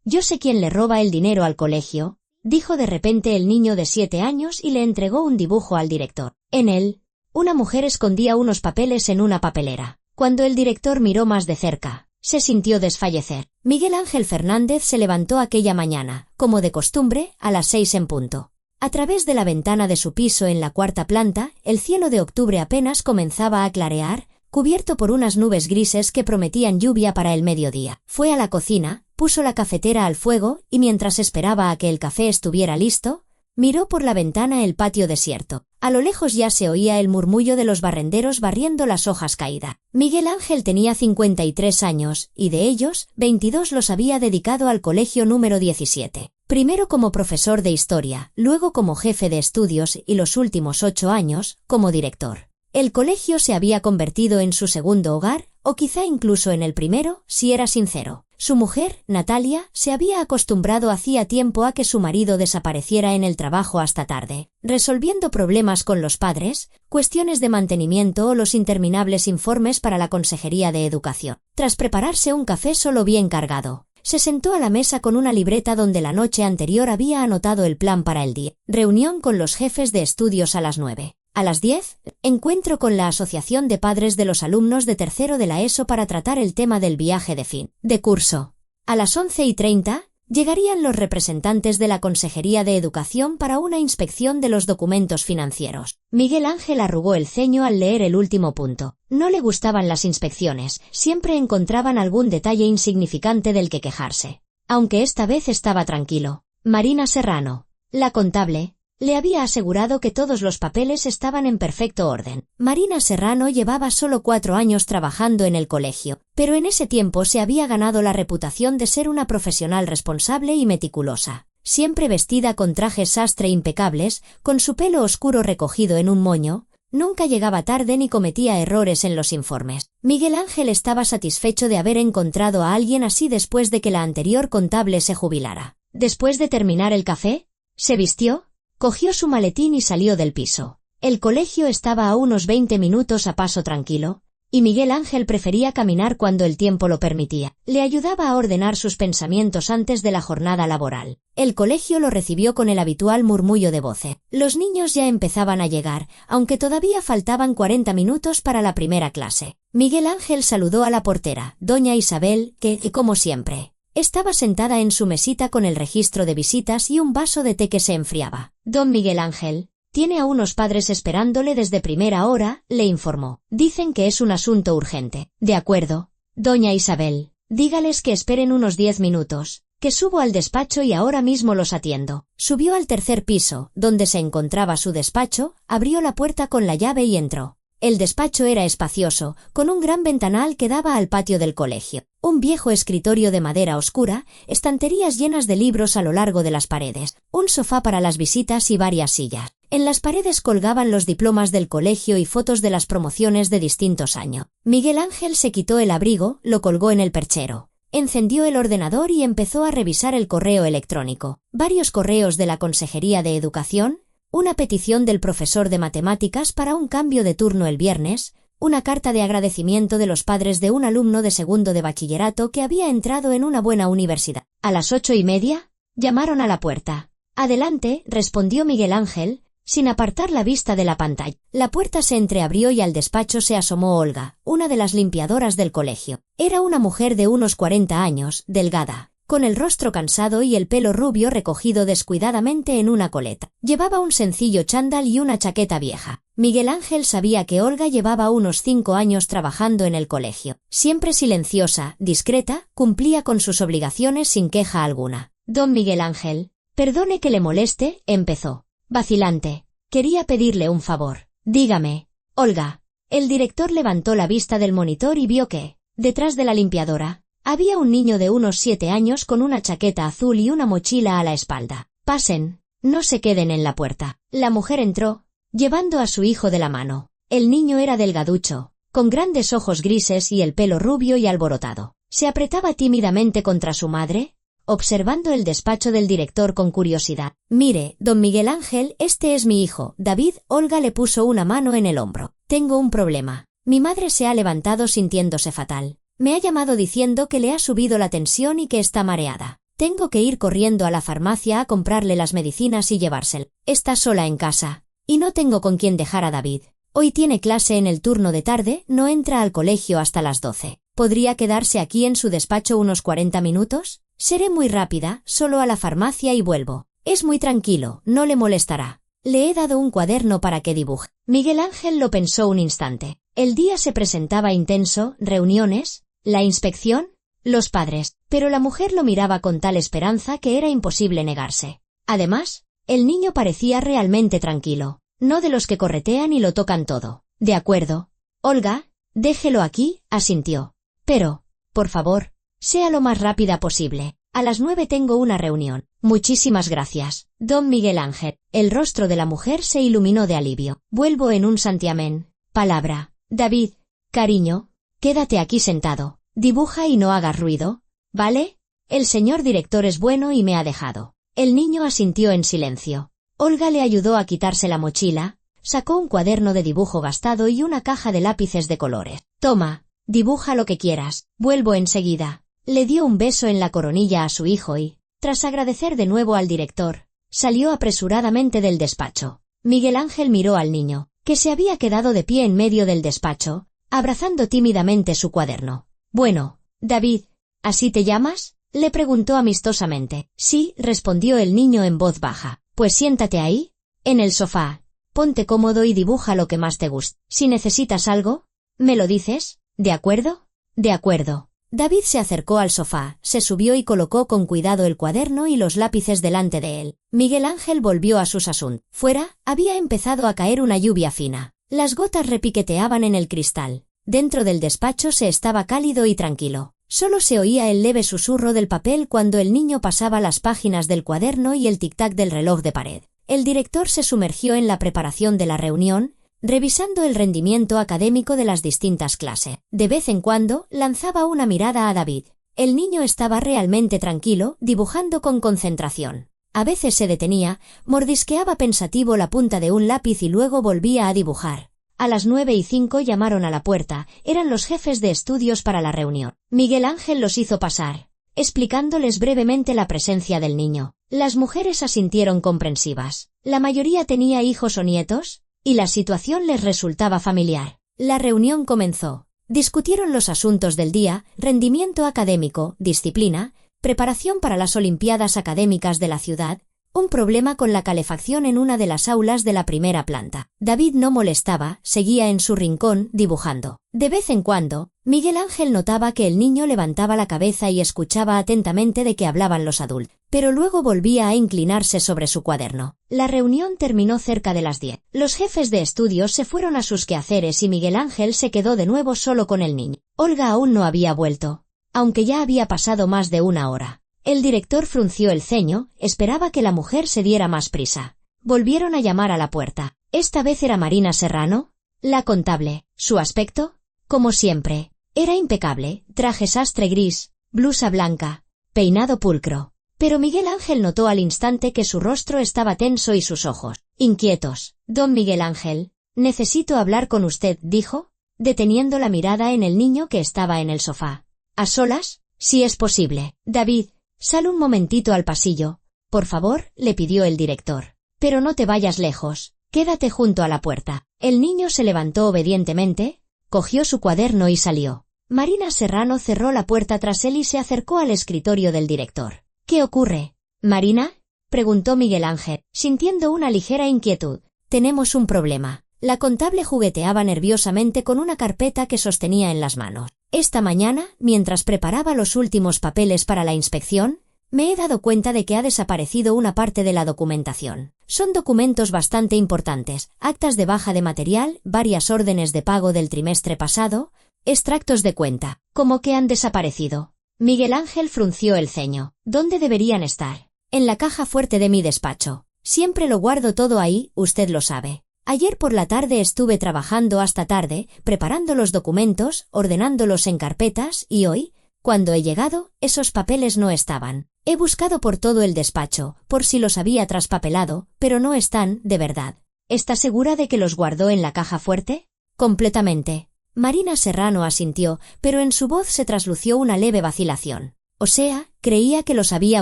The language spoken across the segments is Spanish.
Yo sé quién le roba el dinero al colegio, dijo de repente el niño de 7 años y le entregó un dibujo al director. En él, una mujer escondía unos papeles en una papelera. Cuando el director miró más de cerca, se sintió desfallecer. Miguel Ángel Fernández se levantó aquella mañana, como de costumbre, a las 6 en punto. A través de la ventana de su piso en la 4ª planta, el cielo de octubre apenas comenzaba a clarear, cubierto por unas nubes grises que prometían lluvia para el mediodía. Fue a la cocina, puso la cafetera al fuego y mientras esperaba a que el café estuviera listo, miró por la ventana el patio desierto. A lo lejos ya se oía el murmullo de los barrenderos barriendo las hojas caídas. Miguel Ángel tenía 53 años, y de ellos, 22 los había dedicado al colegio número 17. Primero como profesor de historia, luego como jefe de estudios y los últimos 8 años, como director. El colegio se había convertido en su segundo hogar, o quizá incluso en el primero, si era sincero. Su mujer, Natalia, se había acostumbrado hacía tiempo a que su marido desapareciera en el trabajo hasta tarde, resolviendo problemas con los padres, cuestiones de mantenimiento o los interminables informes para la Consejería de Educación. Tras prepararse un café solo bien cargado, se sentó a la mesa con una libreta donde la noche anterior había anotado el plan para el día. Reunión con los jefes de estudios a las 9. A las 10, encuentro con la Asociación de Padres de los Alumnos de tercero de la ESO para tratar el tema del viaje de fin de curso. A las 11:30, llegarían los representantes de la Consejería de Educación para una inspección de los documentos financieros. Miguel Ángel arrugó el ceño al leer el último punto. No le gustaban las inspecciones, siempre encontraban algún detalle insignificante del que quejarse. Aunque esta vez estaba tranquilo. Marina Serrano, la contable, le había asegurado que todos los papeles estaban en perfecto orden. Marina Serrano llevaba solo 4 años trabajando en el colegio, pero en ese tiempo se había ganado la reputación de ser una profesional responsable y meticulosa. Siempre vestida con trajes sastre impecables, con su pelo oscuro recogido en un moño, nunca llegaba tarde ni cometía errores en los informes. Miguel Ángel estaba satisfecho de haber encontrado a alguien así después de que la anterior contable se jubilara. Después de terminar el café, se vistió, cogió su maletín y salió del piso. El colegio estaba a unos 20 minutos a paso tranquilo, y Miguel Ángel prefería caminar cuando el tiempo lo permitía. Le ayudaba a ordenar sus pensamientos antes de la jornada laboral. El colegio lo recibió con el habitual murmullo de voces. Los niños ya empezaban a llegar, aunque todavía faltaban 40 minutos para la primera clase. Miguel Ángel saludó a la portera, doña Isabel, que, como siempre, estaba sentada en su mesita con el registro de visitas y un vaso de té que se enfriaba. Don Miguel Ángel, tiene a unos padres esperándole desde primera hora, le informó. Dicen que es un asunto urgente. De acuerdo, doña Isabel, dígales que esperen unos 10 minutos, que subo al despacho y ahora mismo los atiendo. Subió al 3er piso, donde se encontraba su despacho, abrió la puerta con la llave y entró. El despacho era espacioso, con un gran ventanal que daba al patio del colegio. Un viejo escritorio de madera oscura, estanterías llenas de libros a lo largo de las paredes, un sofá para las visitas y varias sillas. En las paredes colgaban los diplomas del colegio y fotos de las promociones de distintos años. Miguel Ángel se quitó el abrigo, lo colgó en el perchero. Encendió el ordenador y empezó a revisar el correo electrónico. Varios correos de la Consejería de Educación, una petición del profesor de matemáticas para un cambio de turno el viernes, una carta de agradecimiento de los padres de un alumno de segundo de bachillerato que había entrado en una buena universidad. A las 8:30, llamaron a la puerta. Adelante, respondió Miguel Ángel, sin apartar la vista de la pantalla. La puerta se entreabrió y al despacho se asomó Olga, una de las limpiadoras del colegio. Era una mujer de unos 40 años, delgada, con el rostro cansado y el pelo rubio recogido descuidadamente en una coleta. Llevaba un sencillo chándal y una chaqueta vieja. Miguel Ángel sabía que Olga llevaba unos 5 años trabajando en el colegio. Siempre silenciosa, discreta, cumplía con sus obligaciones sin queja alguna. Don Miguel Ángel, perdone que le moleste, empezó. Vacilante. Quería pedirle un favor. Dígame, Olga. El director levantó la vista del monitor y vio que, detrás de la limpiadora, había un niño de unos 7 años con una chaqueta azul y una mochila a la espalda. Pasen, no se queden en la puerta. La mujer entró, llevando a su hijo de la mano. El niño era delgaducho, con grandes ojos grises y el pelo rubio y alborotado. Se apretaba tímidamente contra su madre, observando el despacho del director con curiosidad. Mire, don Miguel Ángel, este es mi hijo, David. Olga le puso una mano en el hombro. Tengo un problema. Mi madre se ha levantado sintiéndose fatal. Me ha llamado diciendo que le ha subido la tensión y que está mareada. Tengo que ir corriendo a la farmacia a comprarle las medicinas y llevárselo. Está sola en casa. Y no tengo con quién dejar a David. Hoy tiene clase en el turno de tarde, no entra al colegio hasta las 12. ¿Podría quedarse aquí en su despacho unos 40 minutos? Seré muy rápida, solo a la farmacia y vuelvo. Es muy tranquilo, no le molestará. Le he dado un cuaderno para que dibuje. Miguel Ángel lo pensó un instante. El día se presentaba intenso, reuniones, la inspección, los padres, pero la mujer lo miraba con tal esperanza que era imposible negarse. Además, el niño parecía realmente tranquilo, no de los que corretean y lo tocan todo. De acuerdo. Olga, déjelo aquí, asintió. Pero, por favor, sea lo más rápida posible. A las 9 tengo una reunión. Muchísimas gracias, don Miguel Ángel. El rostro de la mujer se iluminó de alivio. Vuelvo en un santiamén. Palabra. David, cariño, quédate aquí sentado. Dibuja y no hagas ruido, ¿vale? El señor director es bueno y me ha dejado. El niño asintió en silencio. Olga le ayudó a quitarse la mochila, sacó un cuaderno de dibujo gastado y una caja de lápices de colores. Toma, dibuja lo que quieras, vuelvo enseguida. Le dio un beso en la coronilla a su hijo y, tras agradecer de nuevo al director, salió apresuradamente del despacho. Miguel Ángel miró al niño, que se había quedado de pie en medio del despacho, abrazando tímidamente su cuaderno. Bueno, David, ¿así te llamas? Le preguntó amistosamente. Sí, respondió el niño en voz baja. Pues siéntate ahí, en el sofá. Ponte cómodo y dibuja lo que más te guste. Si necesitas algo, ¿me lo dices? ¿De acuerdo? De acuerdo. David se acercó al sofá, se subió y colocó con cuidado el cuaderno y los lápices delante de él. Miguel Ángel volvió a sus asuntos. Fuera, había empezado a caer una lluvia fina. Las gotas repiqueteaban en el cristal. Dentro del despacho se estaba cálido y tranquilo. Solo se oía el leve susurro del papel cuando el niño pasaba las páginas del cuaderno y el tic-tac del reloj de pared. El director se sumergió en la preparación de la reunión, revisando el rendimiento académico de las distintas clases. De vez en cuando, lanzaba una mirada a David. El niño estaba realmente tranquilo, dibujando con concentración. A veces se detenía, mordisqueaba pensativo la punta de un lápiz y luego volvía a dibujar. A las 9:05 llamaron a la puerta, eran los jefes de estudios para la reunión. Miguel Ángel los hizo pasar, explicándoles brevemente la presencia del niño. Las mujeres asintieron comprensivas. La mayoría tenía hijos o nietos, y la situación les resultaba familiar. La reunión comenzó. Discutieron los asuntos del día, rendimiento académico, disciplina, preparación para las Olimpiadas Académicas de la ciudad, un problema con la calefacción en una de las aulas de la primera planta. David no molestaba, seguía en su rincón, dibujando. De vez en cuando, Miguel Ángel notaba que el niño levantaba la cabeza y escuchaba atentamente de qué hablaban los adultos, pero luego volvía a inclinarse sobre su cuaderno. La reunión terminó cerca de las 10. Los jefes de estudios se fueron a sus quehaceres y Miguel Ángel se quedó de nuevo solo con el niño. Olga aún no había vuelto, aunque ya había pasado más de una hora. El director frunció el ceño, esperaba que la mujer se diera más prisa. Volvieron a llamar a la puerta. Esta vez era Marina Serrano, la contable. Su aspecto, como siempre, era impecable, traje sastre gris, blusa blanca, peinado pulcro. Pero Miguel Ángel notó al instante que su rostro estaba tenso y sus ojos, inquietos. Don Miguel Ángel, necesito hablar con usted, dijo, deteniendo la mirada en el niño que estaba en el sofá. ¿A solas? Si es posible. David, sal un momentito al pasillo, por favor, le pidió el director. Pero no te vayas lejos, quédate junto a la puerta. El niño se levantó obedientemente, cogió su cuaderno y salió. Marina Serrano cerró la puerta tras él y se acercó al escritorio del director. ¿Qué ocurre? ¿Marina? Preguntó Miguel Ángel, sintiendo una ligera inquietud. Tenemos un problema. La contable jugueteaba nerviosamente con una carpeta que sostenía en las manos. Esta mañana, mientras preparaba los últimos papeles para la inspección, me he dado cuenta de que ha desaparecido una parte de la documentación. Son documentos bastante importantes, actas de baja de material, varias órdenes de pago del trimestre pasado, extractos de cuenta. ¿Cómo que han desaparecido? Miguel Ángel frunció el ceño. ¿Dónde deberían estar? En la caja fuerte de mi despacho. Siempre lo guardo todo ahí, usted lo sabe. Ayer por la tarde estuve trabajando hasta tarde, preparando los documentos, ordenándolos en carpetas y hoy, cuando he llegado, esos papeles no estaban. He buscado por todo el despacho, por si los había traspapelado, pero no están, de verdad. ¿Está segura de que los guardó en la caja fuerte? Completamente. Marina Serrano asintió, pero en su voz se traslució una leve vacilación. O sea, Creía que los había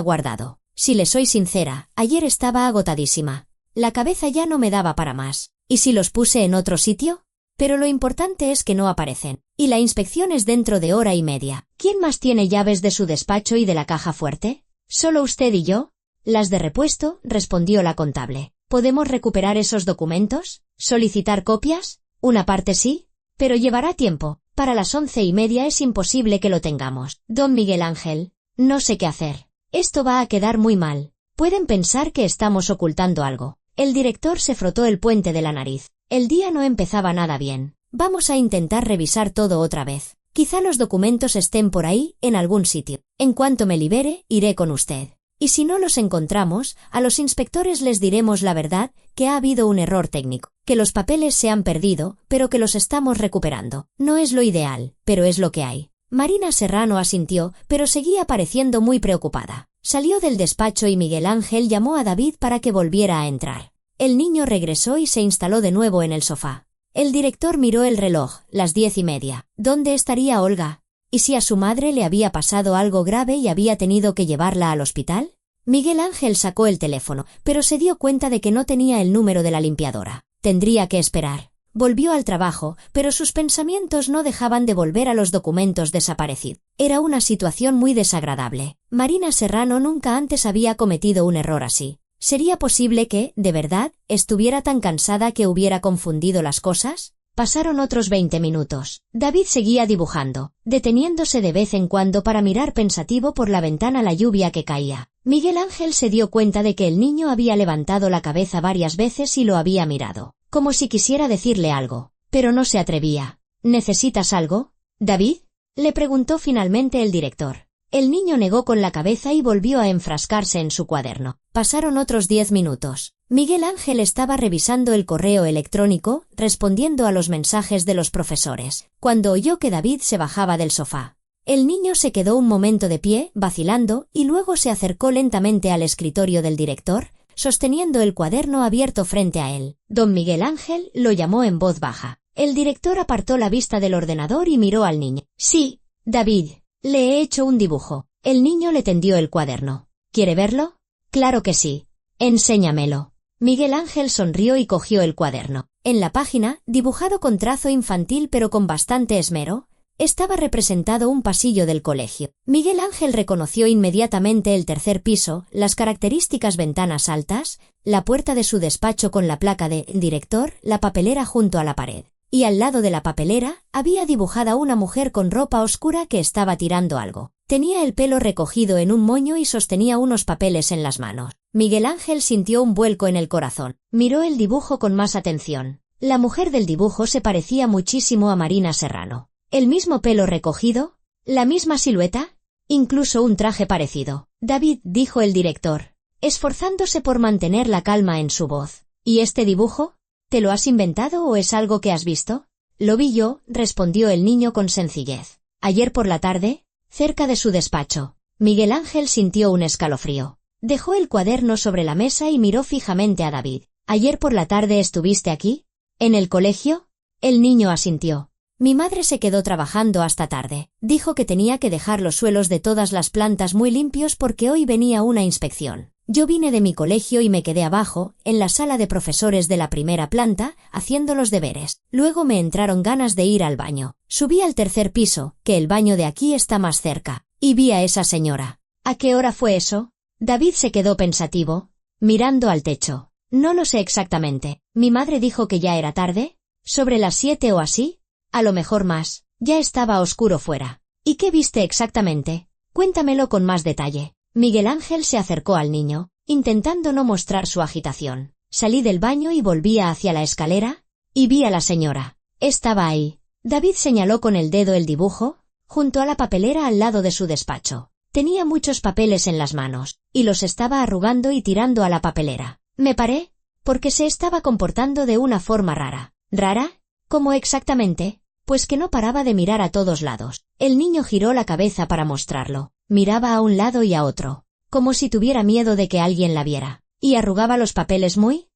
guardado. Si le soy sincera, ayer estaba agotadísima. La cabeza ya no me daba para más. ¿Y si los puse en otro sitio? Pero lo importante es que no aparecen. Y la inspección es dentro de hora y media. ¿Quién más tiene llaves de su despacho y de la caja fuerte? ¿Solo usted y yo? Las de repuesto, respondió la contable. ¿Podemos recuperar esos documentos? ¿Solicitar copias? Una parte sí, pero llevará tiempo. Para las 11:30 es imposible que lo tengamos. Don Miguel Ángel, no sé qué hacer. Esto va a quedar muy mal. Pueden pensar que estamos ocultando algo. El director se frotó el puente de la nariz. El día no empezaba nada bien. Vamos a intentar revisar todo otra vez. Quizá los documentos estén por ahí, en algún sitio. En cuanto me libere, iré con usted. Y si no los encontramos, a los inspectores les diremos la verdad, que ha habido un error técnico, que los papeles se han perdido, pero que los estamos recuperando. No es lo ideal, pero es lo que hay. Marina Serrano asintió, pero seguía pareciendo muy preocupada. Salió del despacho y Miguel Ángel llamó a David para que volviera a entrar. El niño regresó y se instaló de nuevo en el sofá. El director miró el reloj, las 10:30. ¿Dónde estaría Olga? ¿Y si a su madre le había pasado algo grave y había tenido que llevarla al hospital? Miguel Ángel sacó el teléfono, pero se dio cuenta de que no tenía el número de la limpiadora. Tendría que esperar. Volvió al trabajo, pero sus pensamientos no dejaban de volver a los documentos desaparecidos. Era una situación muy desagradable. Marina Serrano nunca antes había cometido un error así. ¿Sería posible que, de verdad, estuviera tan cansada que hubiera confundido las cosas? Pasaron otros 20 minutos. David seguía dibujando, deteniéndose de vez en cuando para mirar pensativo por la ventana la lluvia que caía. Miguel Ángel se dio cuenta de que el niño había levantado la cabeza varias veces y lo había mirado, como si quisiera decirle algo, pero no se atrevía. ¿Necesitas algo, David?, le preguntó finalmente el director. El niño negó con la cabeza y volvió a enfrascarse en su cuaderno. Pasaron otros 10 minutos. Miguel Ángel estaba revisando el correo electrónico, respondiendo a los mensajes de los profesores, cuando oyó que David se bajaba del sofá. El niño se quedó un momento de pie, vacilando, y luego se acercó lentamente al escritorio del director, sosteniendo el cuaderno abierto frente a él. Don Miguel Ángel lo llamó en voz baja. El director apartó la vista del ordenador y miró al niño. Sí, David. Le he hecho un dibujo. El niño le tendió el cuaderno. ¿Quiere verlo? Claro que sí. Enséñamelo. Miguel Ángel sonrió y cogió el cuaderno. En la página, dibujado con trazo infantil pero con bastante esmero, estaba representado un pasillo del colegio. Miguel Ángel reconoció inmediatamente el tercer piso, las características ventanas altas, la puerta de su despacho con la placa de director, la papelera junto a la pared. Y al lado de la papelera, había dibujada una mujer con ropa oscura que estaba tirando algo. Tenía el pelo recogido en un moño y sostenía unos papeles en las manos. Miguel Ángel sintió un vuelco en el corazón. Miró el dibujo con más atención. La mujer del dibujo se parecía muchísimo a Marina Serrano. ¿El mismo pelo recogido? ¿La misma silueta? Incluso un traje parecido. David, dijo el director, esforzándose por mantener la calma en su voz. ¿Y este dibujo? ¿Te lo has inventado o es algo que has visto? Lo vi yo, respondió el niño con sencillez. Ayer por la tarde, cerca de su despacho. Miguel Ángel sintió un escalofrío. Dejó el cuaderno sobre la mesa y miró fijamente a David. ¿Ayer por la tarde estuviste aquí? ¿En el colegio? El niño asintió. Mi madre se quedó trabajando hasta tarde. Dijo que tenía que dejar los suelos de todas las plantas muy limpios porque hoy venía una inspección. Yo vine de mi colegio y me quedé abajo, en la sala de profesores de la primera planta, haciendo los deberes. Luego me entraron ganas de ir al baño. Subí al tercer piso, que el baño de aquí está más cerca, y vi a esa señora. ¿A qué hora fue eso? David se quedó pensativo, mirando al techo. No lo sé exactamente. Mi madre dijo que ya era tarde, sobre las 7 o así, a lo mejor más. Ya estaba oscuro fuera. ¿Y qué viste exactamente? Cuéntamelo con más detalle. Miguel Ángel se acercó al niño, intentando no mostrar su agitación. Salí del baño y volvía hacia la escalera, y vi a la señora. Estaba ahí. David señaló con el dedo el dibujo, junto a la papelera al lado de su despacho. Tenía muchos papeles en las manos, y los estaba arrugando y tirando a la papelera. Me paré, porque se estaba comportando de una forma rara. ¿Rara? ¿Cómo exactamente? Pues que no paraba de mirar a todos lados. El niño giró la cabeza para mostrarlo. Miraba a un lado y a otro, como si tuviera miedo de que alguien la viera, y arrugaba los papeles muy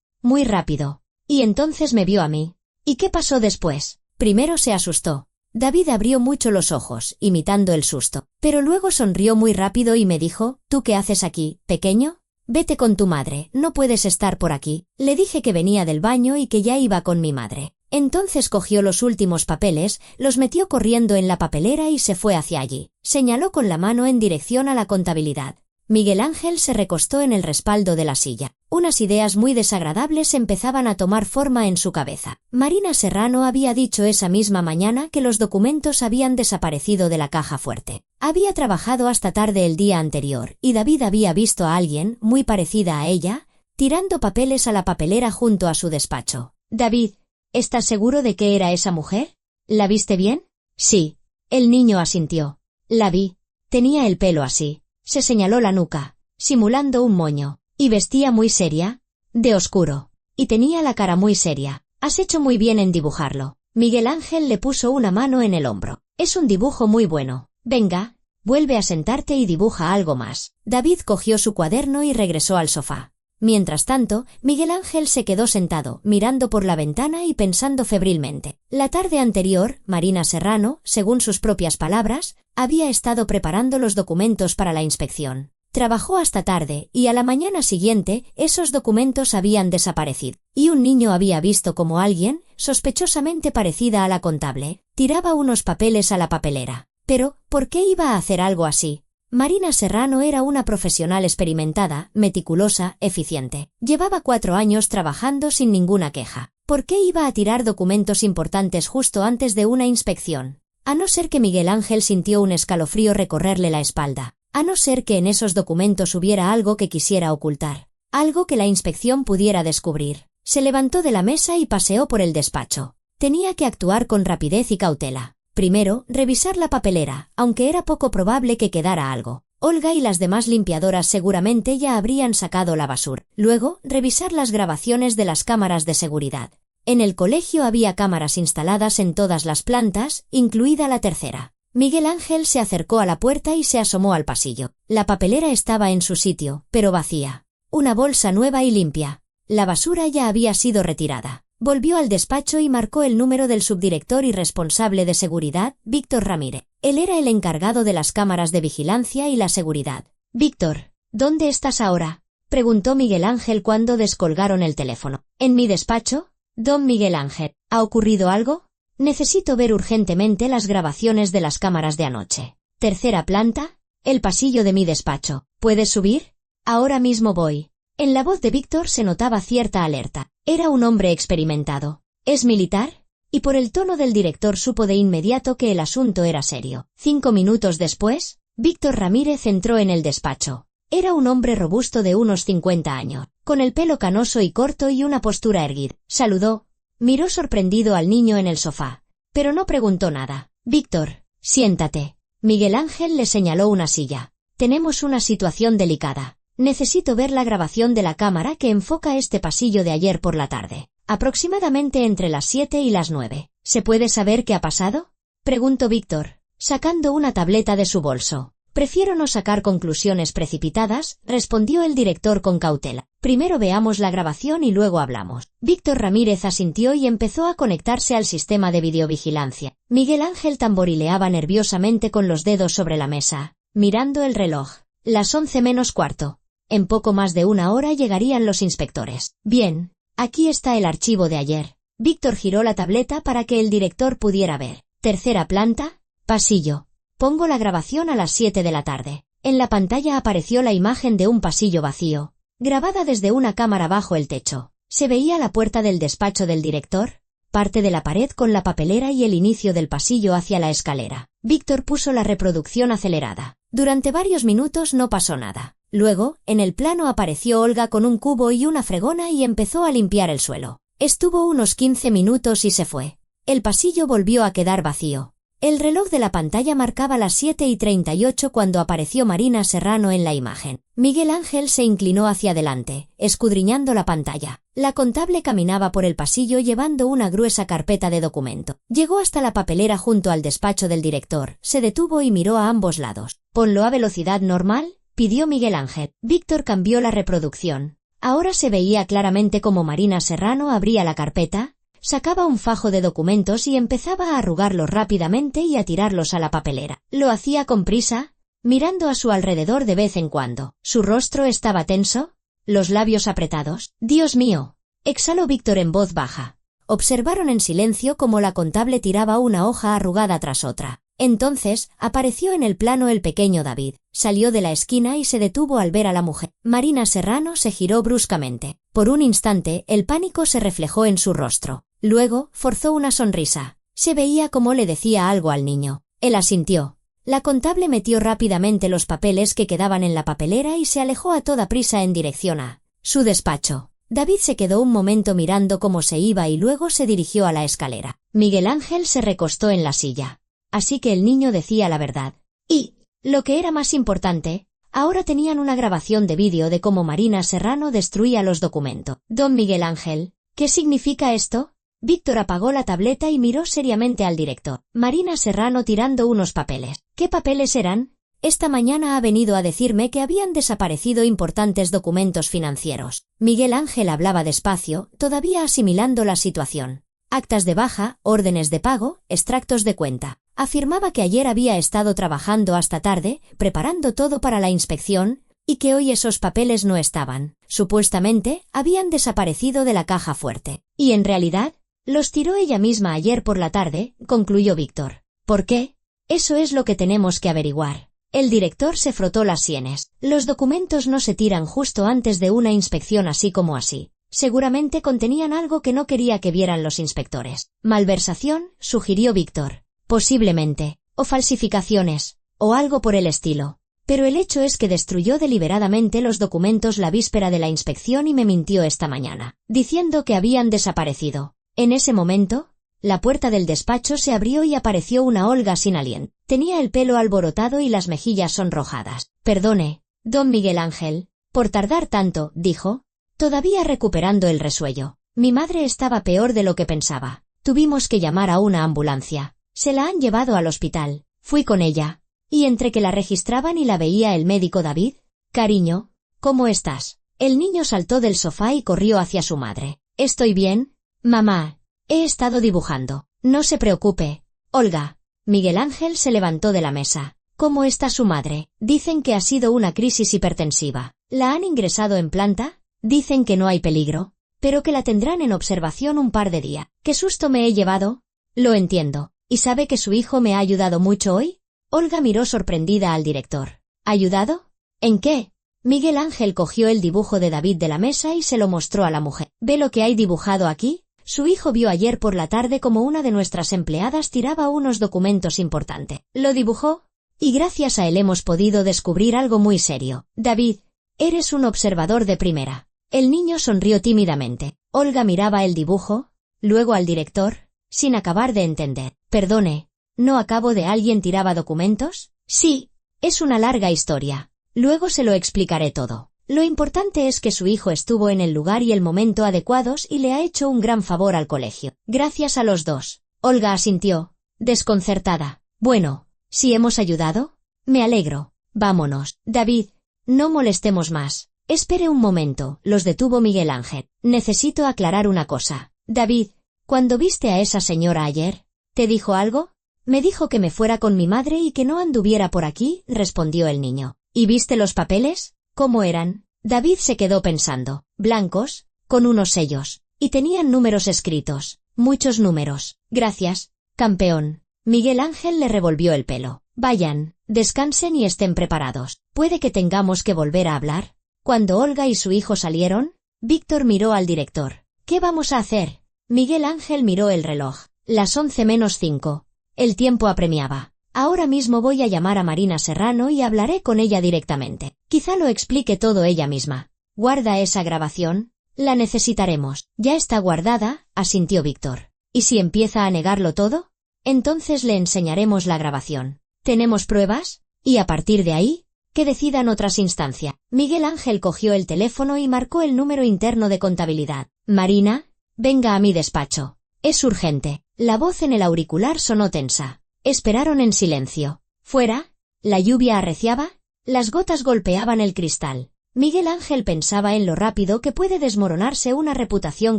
rápido. Y entonces me vio a mí. ¿Y qué pasó después? Primero se asustó, David abrió mucho los ojos, imitando el susto, pero luego sonrió muy rápido y me dijo, ¿tú qué haces aquí, pequeño? Vete con tu madre, no puedes estar por aquí. Le dije que venía del baño y que ya iba con mi madre. Entonces cogió los últimos papeles, los metió corriendo en la papelera y se fue hacia allí. Señaló con la mano en dirección a la contabilidad. Miguel Ángel se recostó en el respaldo de la silla. Unas ideas muy desagradables empezaban a tomar forma en su cabeza. Marina Serrano había dicho esa misma mañana que los documentos habían desaparecido de la caja fuerte. Había trabajado hasta tarde el día anterior y David había visto a alguien, muy parecida a ella, tirando papeles a la papelera junto a su despacho. David, ¿estás seguro de que era esa mujer? ¿La viste bien? Sí. El niño asintió. La vi. Tenía el pelo así. Se señaló la nuca, simulando un moño, y vestía muy seria, de oscuro, y tenía la cara muy seria. Has hecho muy bien en dibujarlo. Miguel Ángel le puso una mano en el hombro. Es un dibujo muy bueno. Venga, vuelve a sentarte y dibuja algo más. David cogió su cuaderno y regresó al sofá. Mientras tanto, Miguel Ángel se quedó sentado, mirando por la ventana y pensando febrilmente. La tarde anterior, Marina Serrano, según sus propias palabras, había estado preparando los documentos para la inspección. Trabajó hasta tarde y a la mañana siguiente esos documentos habían desaparecido. Y un niño había visto como alguien, sospechosamente parecida a la contable, tiraba unos papeles a la papelera. Pero, ¿por qué iba a hacer algo así? Marina Serrano era una profesional experimentada, meticulosa, eficiente. Llevaba 4 años trabajando sin ninguna queja. ¿Por qué iba a tirar documentos importantes justo antes de una inspección? A no ser que Miguel Ángel sintió un escalofrío recorrerle la espalda. A no ser que en esos documentos hubiera algo que quisiera ocultar. Algo que la inspección pudiera descubrir. Se levantó de la mesa y paseó por el despacho. Tenía que actuar con rapidez y cautela. Primero, revisar la papelera, aunque era poco probable que quedara algo. Olga y las demás limpiadoras seguramente ya habrían sacado la basura. Luego, revisar las grabaciones de las cámaras de seguridad. En el colegio había cámaras instaladas en todas las plantas, incluida la tercera. Miguel Ángel se acercó a la puerta y se asomó al pasillo. La papelera estaba en su sitio, pero vacía. Una bolsa nueva y limpia. La basura ya había sido retirada. Volvió al despacho y marcó el número del subdirector y responsable de seguridad, Víctor Ramírez. Él era el encargado de las cámaras de vigilancia y la seguridad. Víctor, ¿dónde estás ahora?, preguntó Miguel Ángel cuando descolgaron el teléfono. ¿En mi despacho? Don Miguel Ángel, ¿ha ocurrido algo? Necesito ver urgentemente las grabaciones de las cámaras de anoche. ¿Tercera planta? El pasillo de mi despacho. ¿Puedes subir? Ahora mismo voy. En la voz de Víctor se notaba cierta alerta. Era un hombre experimentado. ¿Es militar? Y por el tono del director supo de inmediato que el asunto era serio. 5 minutos después, Víctor Ramírez entró en el despacho. Era un hombre robusto de unos 50 años, con el pelo canoso y corto y una postura erguida. Saludó. Miró sorprendido al niño en el sofá, pero no preguntó nada. Víctor, siéntate. Miguel Ángel le señaló una silla. Tenemos una situación delicada. Necesito ver la grabación de la cámara que enfoca este pasillo de ayer por la tarde. Aproximadamente entre las 7 y las 9. ¿Se puede saber qué ha pasado?, preguntó Víctor, sacando una tableta de su bolso. Prefiero no sacar conclusiones precipitadas, respondió el director con cautela. Primero veamos la grabación y luego hablamos. Víctor Ramírez asintió y empezó a conectarse al sistema de videovigilancia. Miguel Ángel tamborileaba nerviosamente con los dedos sobre la mesa, mirando el reloj. Las 11 menos cuarto. En poco más de 1 hora llegarían los inspectores. Bien, aquí está el archivo de ayer. Víctor giró la tableta para que el director pudiera ver. Tercera planta, pasillo. Pongo la grabación a las 7 de la tarde. En la pantalla apareció la imagen de un pasillo vacío, grabada desde una cámara bajo el techo. Se veía la puerta del despacho del director, parte de la pared con la papelera y el inicio del pasillo hacia la escalera. Víctor puso la reproducción acelerada. Durante varios minutos no pasó nada. Luego, en el plano apareció Olga con un cubo y una fregona y empezó a limpiar el suelo. Estuvo unos 15 minutos y se fue. El pasillo volvió a quedar vacío. El reloj de la pantalla marcaba las 7:38 cuando apareció Marina Serrano en la imagen. Miguel Ángel se inclinó hacia adelante, escudriñando la pantalla. La contable caminaba por el pasillo llevando una gruesa carpeta de documento. Llegó hasta la papelera junto al despacho del director, se detuvo y miró a ambos lados. «Ponlo a velocidad normal», pidió Miguel Ángel. Víctor cambió la reproducción. Ahora se veía claramente cómo Marina Serrano abría la carpeta, Sacaba un fajo de documentos y empezaba a arrugarlos rápidamente y a tirarlos a la papelera. Lo hacía con prisa, mirando a su alrededor de vez en cuando. Su rostro estaba tenso, los labios apretados. «Dios mío», exhaló Víctor en voz baja. Observaron en silencio cómo la contable tiraba una hoja arrugada tras otra. Entonces, apareció en el plano el pequeño David. Salió de la esquina y se detuvo al ver a la mujer. Marina Serrano se giró bruscamente. Por un instante, el pánico se reflejó en su rostro. Luego, forzó una sonrisa. Se veía como le decía algo al niño. Él asintió. La contable metió rápidamente los papeles que quedaban en la papelera y se alejó a toda prisa en dirección a su despacho. David se quedó un momento mirando cómo se iba y luego se dirigió a la escalera. Miguel Ángel se recostó en la silla. Así que el niño decía la verdad. Y, lo que era más importante, ahora tenían una grabación de vídeo de cómo Marina Serrano destruía los documentos. Don Miguel Ángel, ¿qué significa esto? Víctor apagó la tableta y miró seriamente al director. Marina Serrano tirando unos papeles. ¿Qué papeles eran? Esta mañana ha venido a decirme que habían desaparecido importantes documentos financieros. Miguel Ángel hablaba despacio, todavía asimilando la situación. Actas de baja, órdenes de pago, extractos de cuenta. Afirmaba que ayer había estado trabajando hasta tarde, preparando todo para la inspección, y que hoy esos papeles no estaban. Supuestamente, habían desaparecido de la caja fuerte. Y en realidad, los tiró ella misma ayer por la tarde, concluyó Víctor. ¿Por qué? Eso es lo que tenemos que averiguar. El director se frotó las sienes. Los documentos no se tiran justo antes de una inspección así como así. Seguramente contenían algo que no quería que vieran los inspectores. Malversación, sugirió Víctor. Posiblemente. O falsificaciones. O algo por el estilo. Pero el hecho es que destruyó deliberadamente los documentos la víspera de la inspección y me mintió esta mañana, diciendo que habían desaparecido. En ese momento, la puerta del despacho se abrió y apareció una Olga sin aliento. Tenía el pelo alborotado y las mejillas sonrojadas. Perdone, don Miguel Ángel, por tardar tanto, dijo, todavía recuperando el resuello. Mi madre estaba peor de lo que pensaba. Tuvimos que llamar a una ambulancia. Se la han llevado al hospital. Fui con ella. Y entre que la registraban y la veía el médico David. Cariño, ¿cómo estás? El niño saltó del sofá y corrió hacia su madre. ¿Estoy bien? Mamá, he estado dibujando. No se preocupe. Olga. Miguel Ángel se levantó de la mesa. ¿Cómo está su madre? Dicen que ha sido una crisis hipertensiva. ¿La han ingresado en planta? Dicen que no hay peligro, pero que la tendrán en observación un par de días. ¿Qué susto me he llevado? Lo entiendo. ¿Y sabe que su hijo me ha ayudado mucho hoy? Olga miró sorprendida al director. ¿Ayudado? ¿En qué? Miguel Ángel cogió el dibujo de David de la mesa y se lo mostró a la mujer. ¿Ve lo que hay dibujado aquí? Su hijo vio ayer por la tarde como una de nuestras empleadas tiraba unos documentos importantes. Lo dibujó, y gracias a él hemos podido descubrir algo muy serio. David, eres un observador de primera. El niño sonrió tímidamente. Olga miraba el dibujo, luego al director, sin acabar de entender. Perdone, ¿no acabo de alguien tiraba documentos? Sí, es una larga historia. Luego se lo explicaré todo. Lo importante es que su hijo estuvo en el lugar y el momento adecuados y le ha hecho un gran favor al colegio. Gracias a los dos. Olga asintió, desconcertada. Bueno, ¿si hemos ayudado? Me alegro. Vámonos. David, no molestemos más. Espere un momento, los detuvo Miguel Ángel. Necesito aclarar una cosa. David, cuando viste a esa señora ayer, ¿te dijo algo? Me dijo que me fuera con mi madre y que no anduviera por aquí, respondió el niño. ¿Y viste los papeles? ¿Cómo eran? David se quedó pensando. Blancos, con unos sellos. Y tenían números escritos. Muchos números. Gracias, campeón. Miguel Ángel le revolvió el pelo. Vayan, descansen y estén preparados. ¿Puede que tengamos que volver a hablar? Cuando Olga y su hijo salieron, Víctor miró al director. ¿Qué vamos a hacer? Miguel Ángel miró el reloj. Las 11:05. El tiempo apremiaba. Ahora mismo voy a llamar a Marina Serrano y hablaré con ella directamente. Quizá lo explique todo ella misma. ¿Guarda esa grabación? La necesitaremos. Ya está guardada, asintió Víctor. ¿Y si empieza a negarlo todo? Entonces le enseñaremos la grabación. ¿Tenemos pruebas? Y a partir de ahí, que decidan otras instancias. Miguel Ángel cogió el teléfono y marcó el número interno de contabilidad. Marina, venga a mi despacho. Es urgente. La voz en el auricular sonó tensa. Esperaron en silencio. Fuera, la lluvia arreciaba, las gotas golpeaban el cristal. Miguel Ángel pensaba en lo rápido que puede desmoronarse una reputación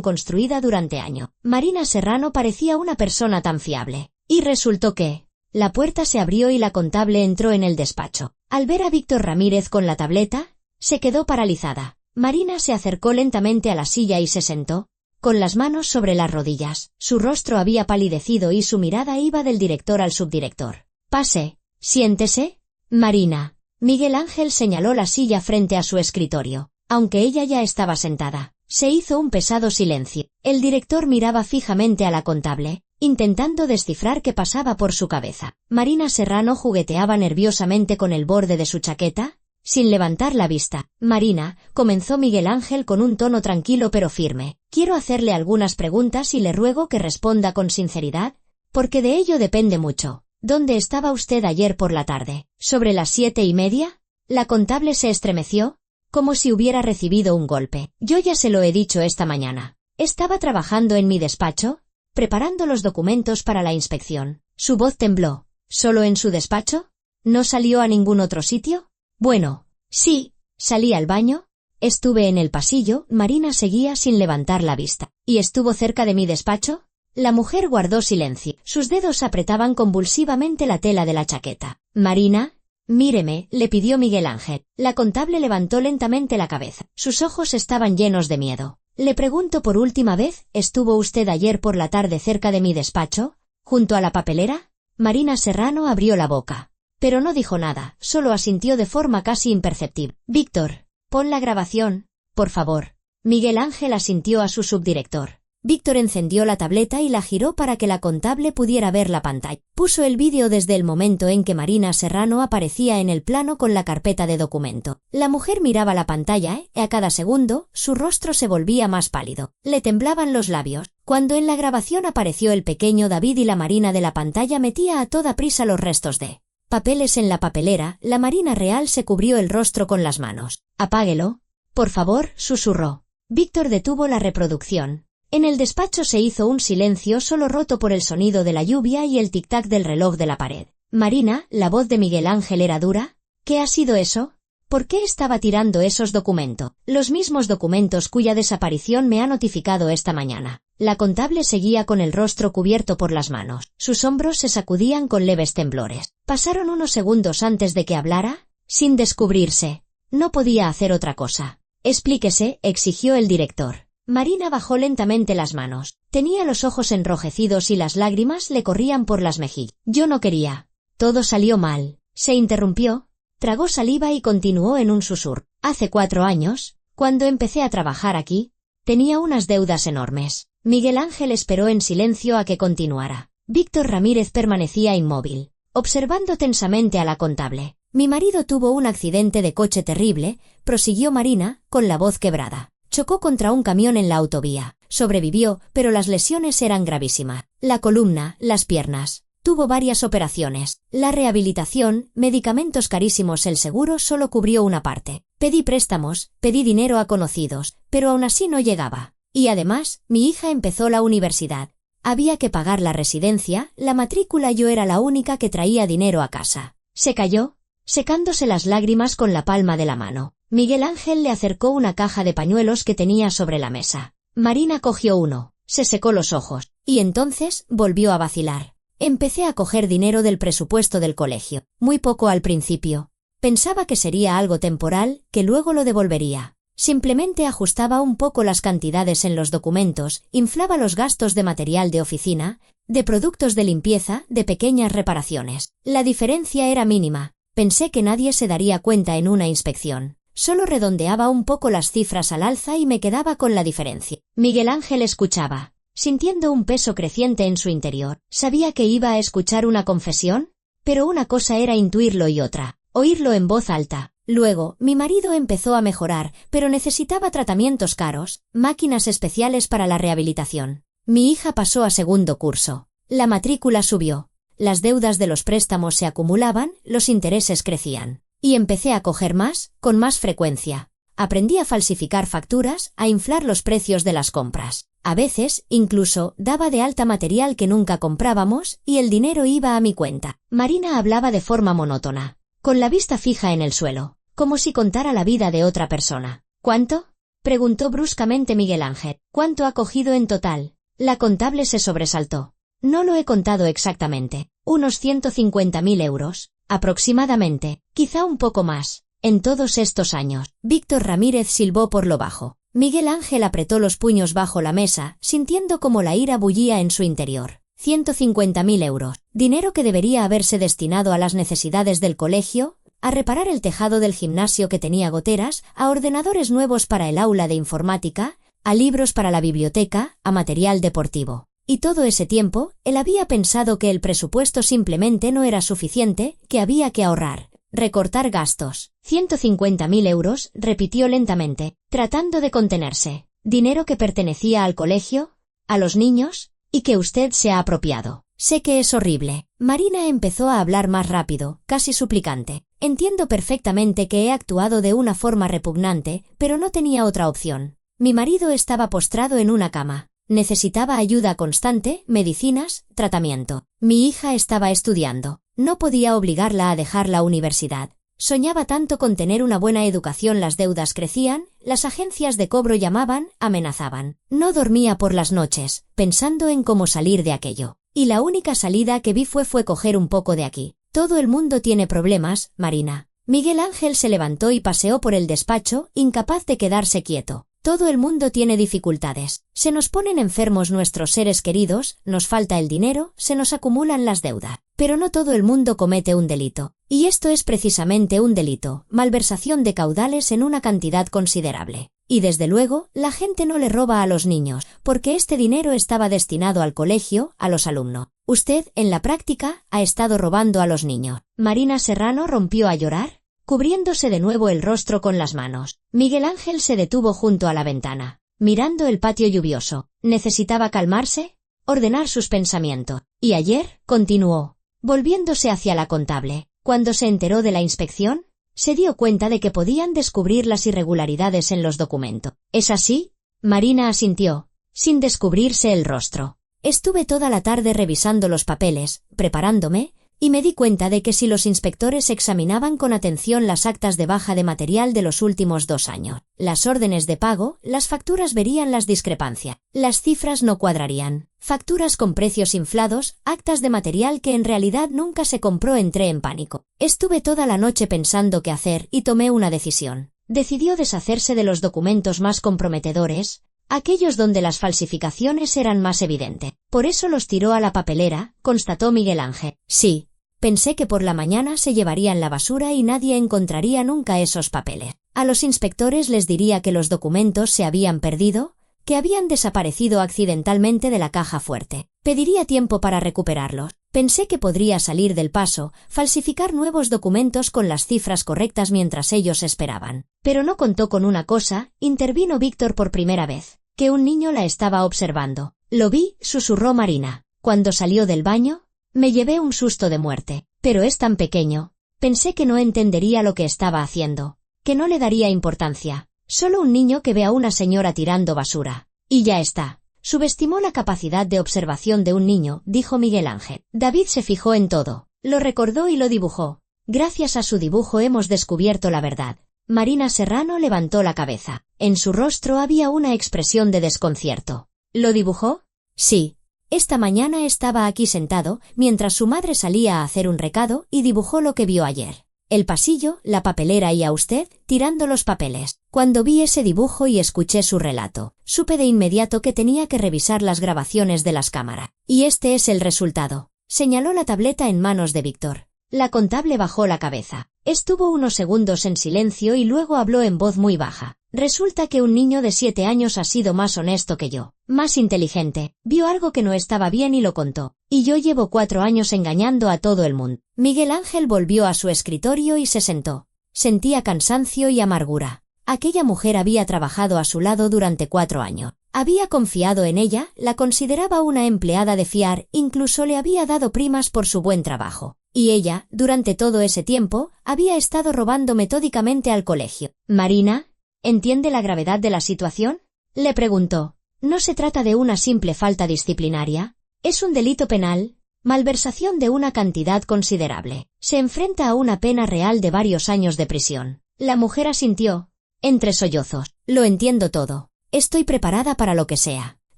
construida durante años. Marina Serrano parecía una persona tan fiable. Y resultó que la puerta se abrió y la contable entró en el despacho. Al ver a Víctor Ramírez con la tableta, se quedó paralizada. Marina se acercó lentamente a la silla y se sentó, con las manos sobre las rodillas. Su rostro había palidecido y su mirada iba del director al subdirector. «Pase, siéntese, Marina». Miguel Ángel señaló la silla frente a su escritorio. Aunque ella ya estaba sentada, se hizo un pesado silencio. El director miraba fijamente a la contable, intentando descifrar qué pasaba por su cabeza. Marina Serrano jugueteaba nerviosamente con el borde de su chaqueta, sin levantar la vista. «Marina», comenzó Miguel Ángel con un tono tranquilo pero firme, «quiero hacerle algunas preguntas y le ruego que responda con sinceridad, porque de ello depende mucho. ¿Dónde estaba usted ayer por la tarde? ¿Sobre las 7:30? La contable se estremeció, como si hubiera recibido un golpe. «Yo ya se lo he dicho esta mañana. Estaba trabajando en mi despacho, preparando los documentos para la inspección». Su voz tembló. «¿Solo en su despacho? ¿No salió a ningún otro sitio?» «Bueno, sí, salí al baño, estuve en el pasillo». Marina seguía sin levantar la vista. «¿Y estuvo cerca de mi despacho?» La mujer guardó silencio. Sus dedos apretaban convulsivamente la tela de la chaqueta. «Marina, míreme», le pidió Miguel Ángel. La contable levantó lentamente la cabeza. Sus ojos estaban llenos de miedo. «Le pregunto por última vez, ¿estuvo usted ayer por la tarde cerca de mi despacho, junto a la papelera?» Marina Serrano abrió la boca, pero no dijo nada, solo asintió de forma casi imperceptible. «Víctor, pon la grabación, por favor». Miguel Ángel asintió a su subdirector. Víctor encendió la tableta y la giró para que la contable pudiera ver la pantalla. Puso el vídeo desde el momento en que Marina Serrano aparecía en el plano con la carpeta de documento. La mujer miraba la pantalla y a cada segundo su rostro se volvía más pálido. Le temblaban los labios. Cuando en la grabación apareció el pequeño David y la Marina de la pantalla metía a toda prisa los restos de papeles en la papelera, la Marina real se cubrió el rostro con las manos. «Apáguelo, por favor», susurró. Víctor detuvo la reproducción. En el despacho se hizo un silencio solo roto por el sonido de la lluvia y el tic-tac del reloj de la pared. «Marina», la voz de Miguel Ángel era dura, «¿qué ha sido eso? ¿Por qué estaba tirando esos documentos?» «Los mismos documentos cuya desaparición me ha notificado esta mañana». La contable seguía con el rostro cubierto por las manos. Sus hombros se sacudían con leves temblores. Pasaron unos segundos antes de que hablara, sin descubrirse. No podía hacer otra cosa. «Explíquese», exigió el director. Marina bajó lentamente las manos. Tenía los ojos enrojecidos y las lágrimas le corrían por las mejillas. «Yo no quería. Todo salió mal». Se interrumpió, tragó saliva y continuó en un susurro. «Hace 4 años, cuando empecé a trabajar aquí, tenía unas deudas enormes». Miguel Ángel esperó en silencio a que continuara. Víctor Ramírez permanecía inmóvil, observando tensamente a la contable. «Mi marido tuvo un accidente de coche terrible», prosiguió Marina, con la voz quebrada. «Chocó contra un camión en la autovía. Sobrevivió, pero las lesiones eran gravísimas. La columna, las piernas. Tuvo varias operaciones. La rehabilitación, medicamentos carísimos. El seguro solo cubrió una parte. Pedí préstamos, pedí dinero a conocidos, pero aún así no llegaba. Y además, mi hija empezó la universidad. Había que pagar la residencia, la matrícula. Yo era la única que traía dinero a casa». Se calló, secándose las lágrimas con la palma de la mano. Miguel Ángel le acercó una caja de pañuelos que tenía sobre la mesa. Marina cogió uno, se secó los ojos, y entonces volvió a vacilar. «Empecé a coger dinero del presupuesto del colegio. Muy poco al principio. Pensaba que sería algo temporal, que luego lo devolvería. Simplemente ajustaba un poco las cantidades en los documentos, inflaba los gastos de material de oficina, de productos de limpieza, de pequeñas reparaciones. La diferencia era mínima. Pensé que nadie se daría cuenta en una inspección. Solo redondeaba un poco las cifras al alza y me quedaba con la diferencia». Miguel Ángel escuchaba, sintiendo un peso creciente en su interior. Sabía que iba a escuchar una confesión, pero una cosa era intuirlo y otra, oírlo en voz alta. Luego, «Mi marido empezó a mejorar, pero necesitaba tratamientos caros, máquinas especiales para la rehabilitación. Mi hija pasó a segundo curso. La matrícula subió. Las deudas de los préstamos se acumulaban, los intereses crecían. Y empecé a coger más, con más frecuencia. Aprendí a falsificar facturas, a inflar los precios de las compras. A veces, incluso, daba de alta material que nunca comprábamos y el dinero iba a mi cuenta». Marina hablaba de forma monótona, con la vista fija en el suelo, como si contara la vida de otra persona. ¿Cuánto?, preguntó bruscamente Miguel Ángel. ¿Cuánto ha cogido en total? La contable se sobresaltó. No lo he contado exactamente. Unos 150.000 euros, aproximadamente, quizá un poco más, en todos estos años. Víctor Ramírez silbó por lo bajo. Miguel Ángel apretó los puños bajo la mesa, sintiendo como la ira bullía en su interior. 150.000 euros, dinero que debería haberse destinado a las necesidades del colegio, a reparar el tejado del gimnasio que tenía goteras, a ordenadores nuevos para el aula de informática, a libros para la biblioteca, a material deportivo. Y todo ese tiempo, él había pensado que el presupuesto simplemente no era suficiente, que había que ahorrar, recortar gastos. 150.000 euros, repitió lentamente, tratando de contenerse. Dinero que pertenecía al colegio, a los niños, y que usted se ha apropiado. Sé que es horrible. Marina empezó a hablar más rápido, casi suplicante. Entiendo perfectamente que he actuado de una forma repugnante, pero no tenía otra opción. Mi marido estaba postrado en una cama. Necesitaba ayuda constante, medicinas, tratamiento. Mi hija estaba estudiando. No podía obligarla a dejar la universidad. Soñaba tanto con tener una buena educación, las deudas crecían, las agencias de cobro llamaban, amenazaban. No dormía por las noches, pensando en cómo salir de aquello. Y la única salida que vi fue coger un poco de aquí. Todo el mundo tiene problemas, Marina. Miguel Ángel se levantó y paseó por el despacho, incapaz de quedarse quieto. Todo el mundo tiene dificultades. Se nos ponen enfermos nuestros seres queridos, nos falta el dinero, se nos acumulan las deudas. Pero no todo el mundo comete un delito. Y esto es precisamente un delito, malversación de caudales en una cantidad considerable. Y desde luego, la gente no le roba a los niños, porque este dinero estaba destinado al colegio, a los alumnos. Usted, en la práctica, ha estado robando a los niños. Marina Serrano rompió a llorar, cubriéndose de nuevo el rostro con las manos. Miguel Ángel se detuvo junto a la ventana, mirando el patio lluvioso. Necesitaba calmarse, ordenar sus pensamientos. Y ayer, continuó, volviéndose hacia la contable, cuando se enteró de la inspección, se dio cuenta de que podían descubrir las irregularidades en los documentos. ¿Es así? Marina asintió, sin descubrirse el rostro. Estuve toda la tarde revisando los papeles, preparándome, y me di cuenta de que si los inspectores examinaban con atención las actas de baja de material de los últimos 2 años, las órdenes de pago, las facturas verían las discrepancias, las cifras no cuadrarían, facturas con precios inflados, actas de material que en realidad nunca se compró. Entré en pánico. Estuve toda la noche pensando qué hacer y tomé una decisión. Decidió deshacerse de los documentos más comprometedores, aquellos donde las falsificaciones eran más evidentes. Por eso los tiró a la papelera, constató Miguel Ángel. Sí, pensé que por la mañana se llevarían la basura y nadie encontraría nunca esos papeles. A los inspectores les diría que los documentos se habían perdido, que habían desaparecido accidentalmente de la caja fuerte. Pediría tiempo para recuperarlos. Pensé que podría salir del paso, falsificar nuevos documentos con las cifras correctas mientras ellos esperaban. Pero no contó con una cosa, intervino Víctor por primera vez, que un niño la estaba observando. Lo vi, susurró Marina. Cuando salió del baño, me llevé un susto de muerte. Pero es tan pequeño. Pensé que no entendería lo que estaba haciendo, que no le daría importancia. Solo un niño que ve a una señora tirando basura. Y ya está. Subestimó la capacidad de observación de un niño, dijo Miguel Ángel. David se fijó en todo, lo recordó y lo dibujó. Gracias a su dibujo hemos descubierto la verdad. Marina Serrano levantó la cabeza. En su rostro había una expresión de desconcierto. ¿Lo dibujó? Sí. Esta mañana estaba aquí sentado, mientras su madre salía a hacer un recado, y dibujó lo que vio ayer. El pasillo, la papelera y a usted, tirando los papeles. Cuando vi ese dibujo y escuché su relato, supe de inmediato que tenía que revisar las grabaciones de las cámaras. Y este es el resultado. Señaló la tableta en manos de Víctor. La contable bajó la cabeza. Estuvo unos segundos en silencio y luego habló en voz muy baja. Resulta que un niño de 7 años ha sido más honesto que yo, más inteligente, vio algo que no estaba bien y lo contó. Y yo llevo 4 años engañando a todo el mundo. Miguel Ángel volvió a su escritorio y se sentó. Sentía cansancio y amargura. Aquella mujer había trabajado a su lado durante 4 años. Había confiado en ella, la consideraba una empleada de fiar, incluso le había dado primas por su buen trabajo. Y ella, durante todo ese tiempo, había estado robando metódicamente al colegio. Marina, ¿entiende la gravedad de la situación?, le preguntó. No se trata de una simple falta disciplinaria. Es un delito penal, malversación de una cantidad considerable. Se enfrenta a una pena real de varios años de prisión. La mujer asintió, entre sollozos. Lo entiendo todo. Estoy preparada para lo que sea.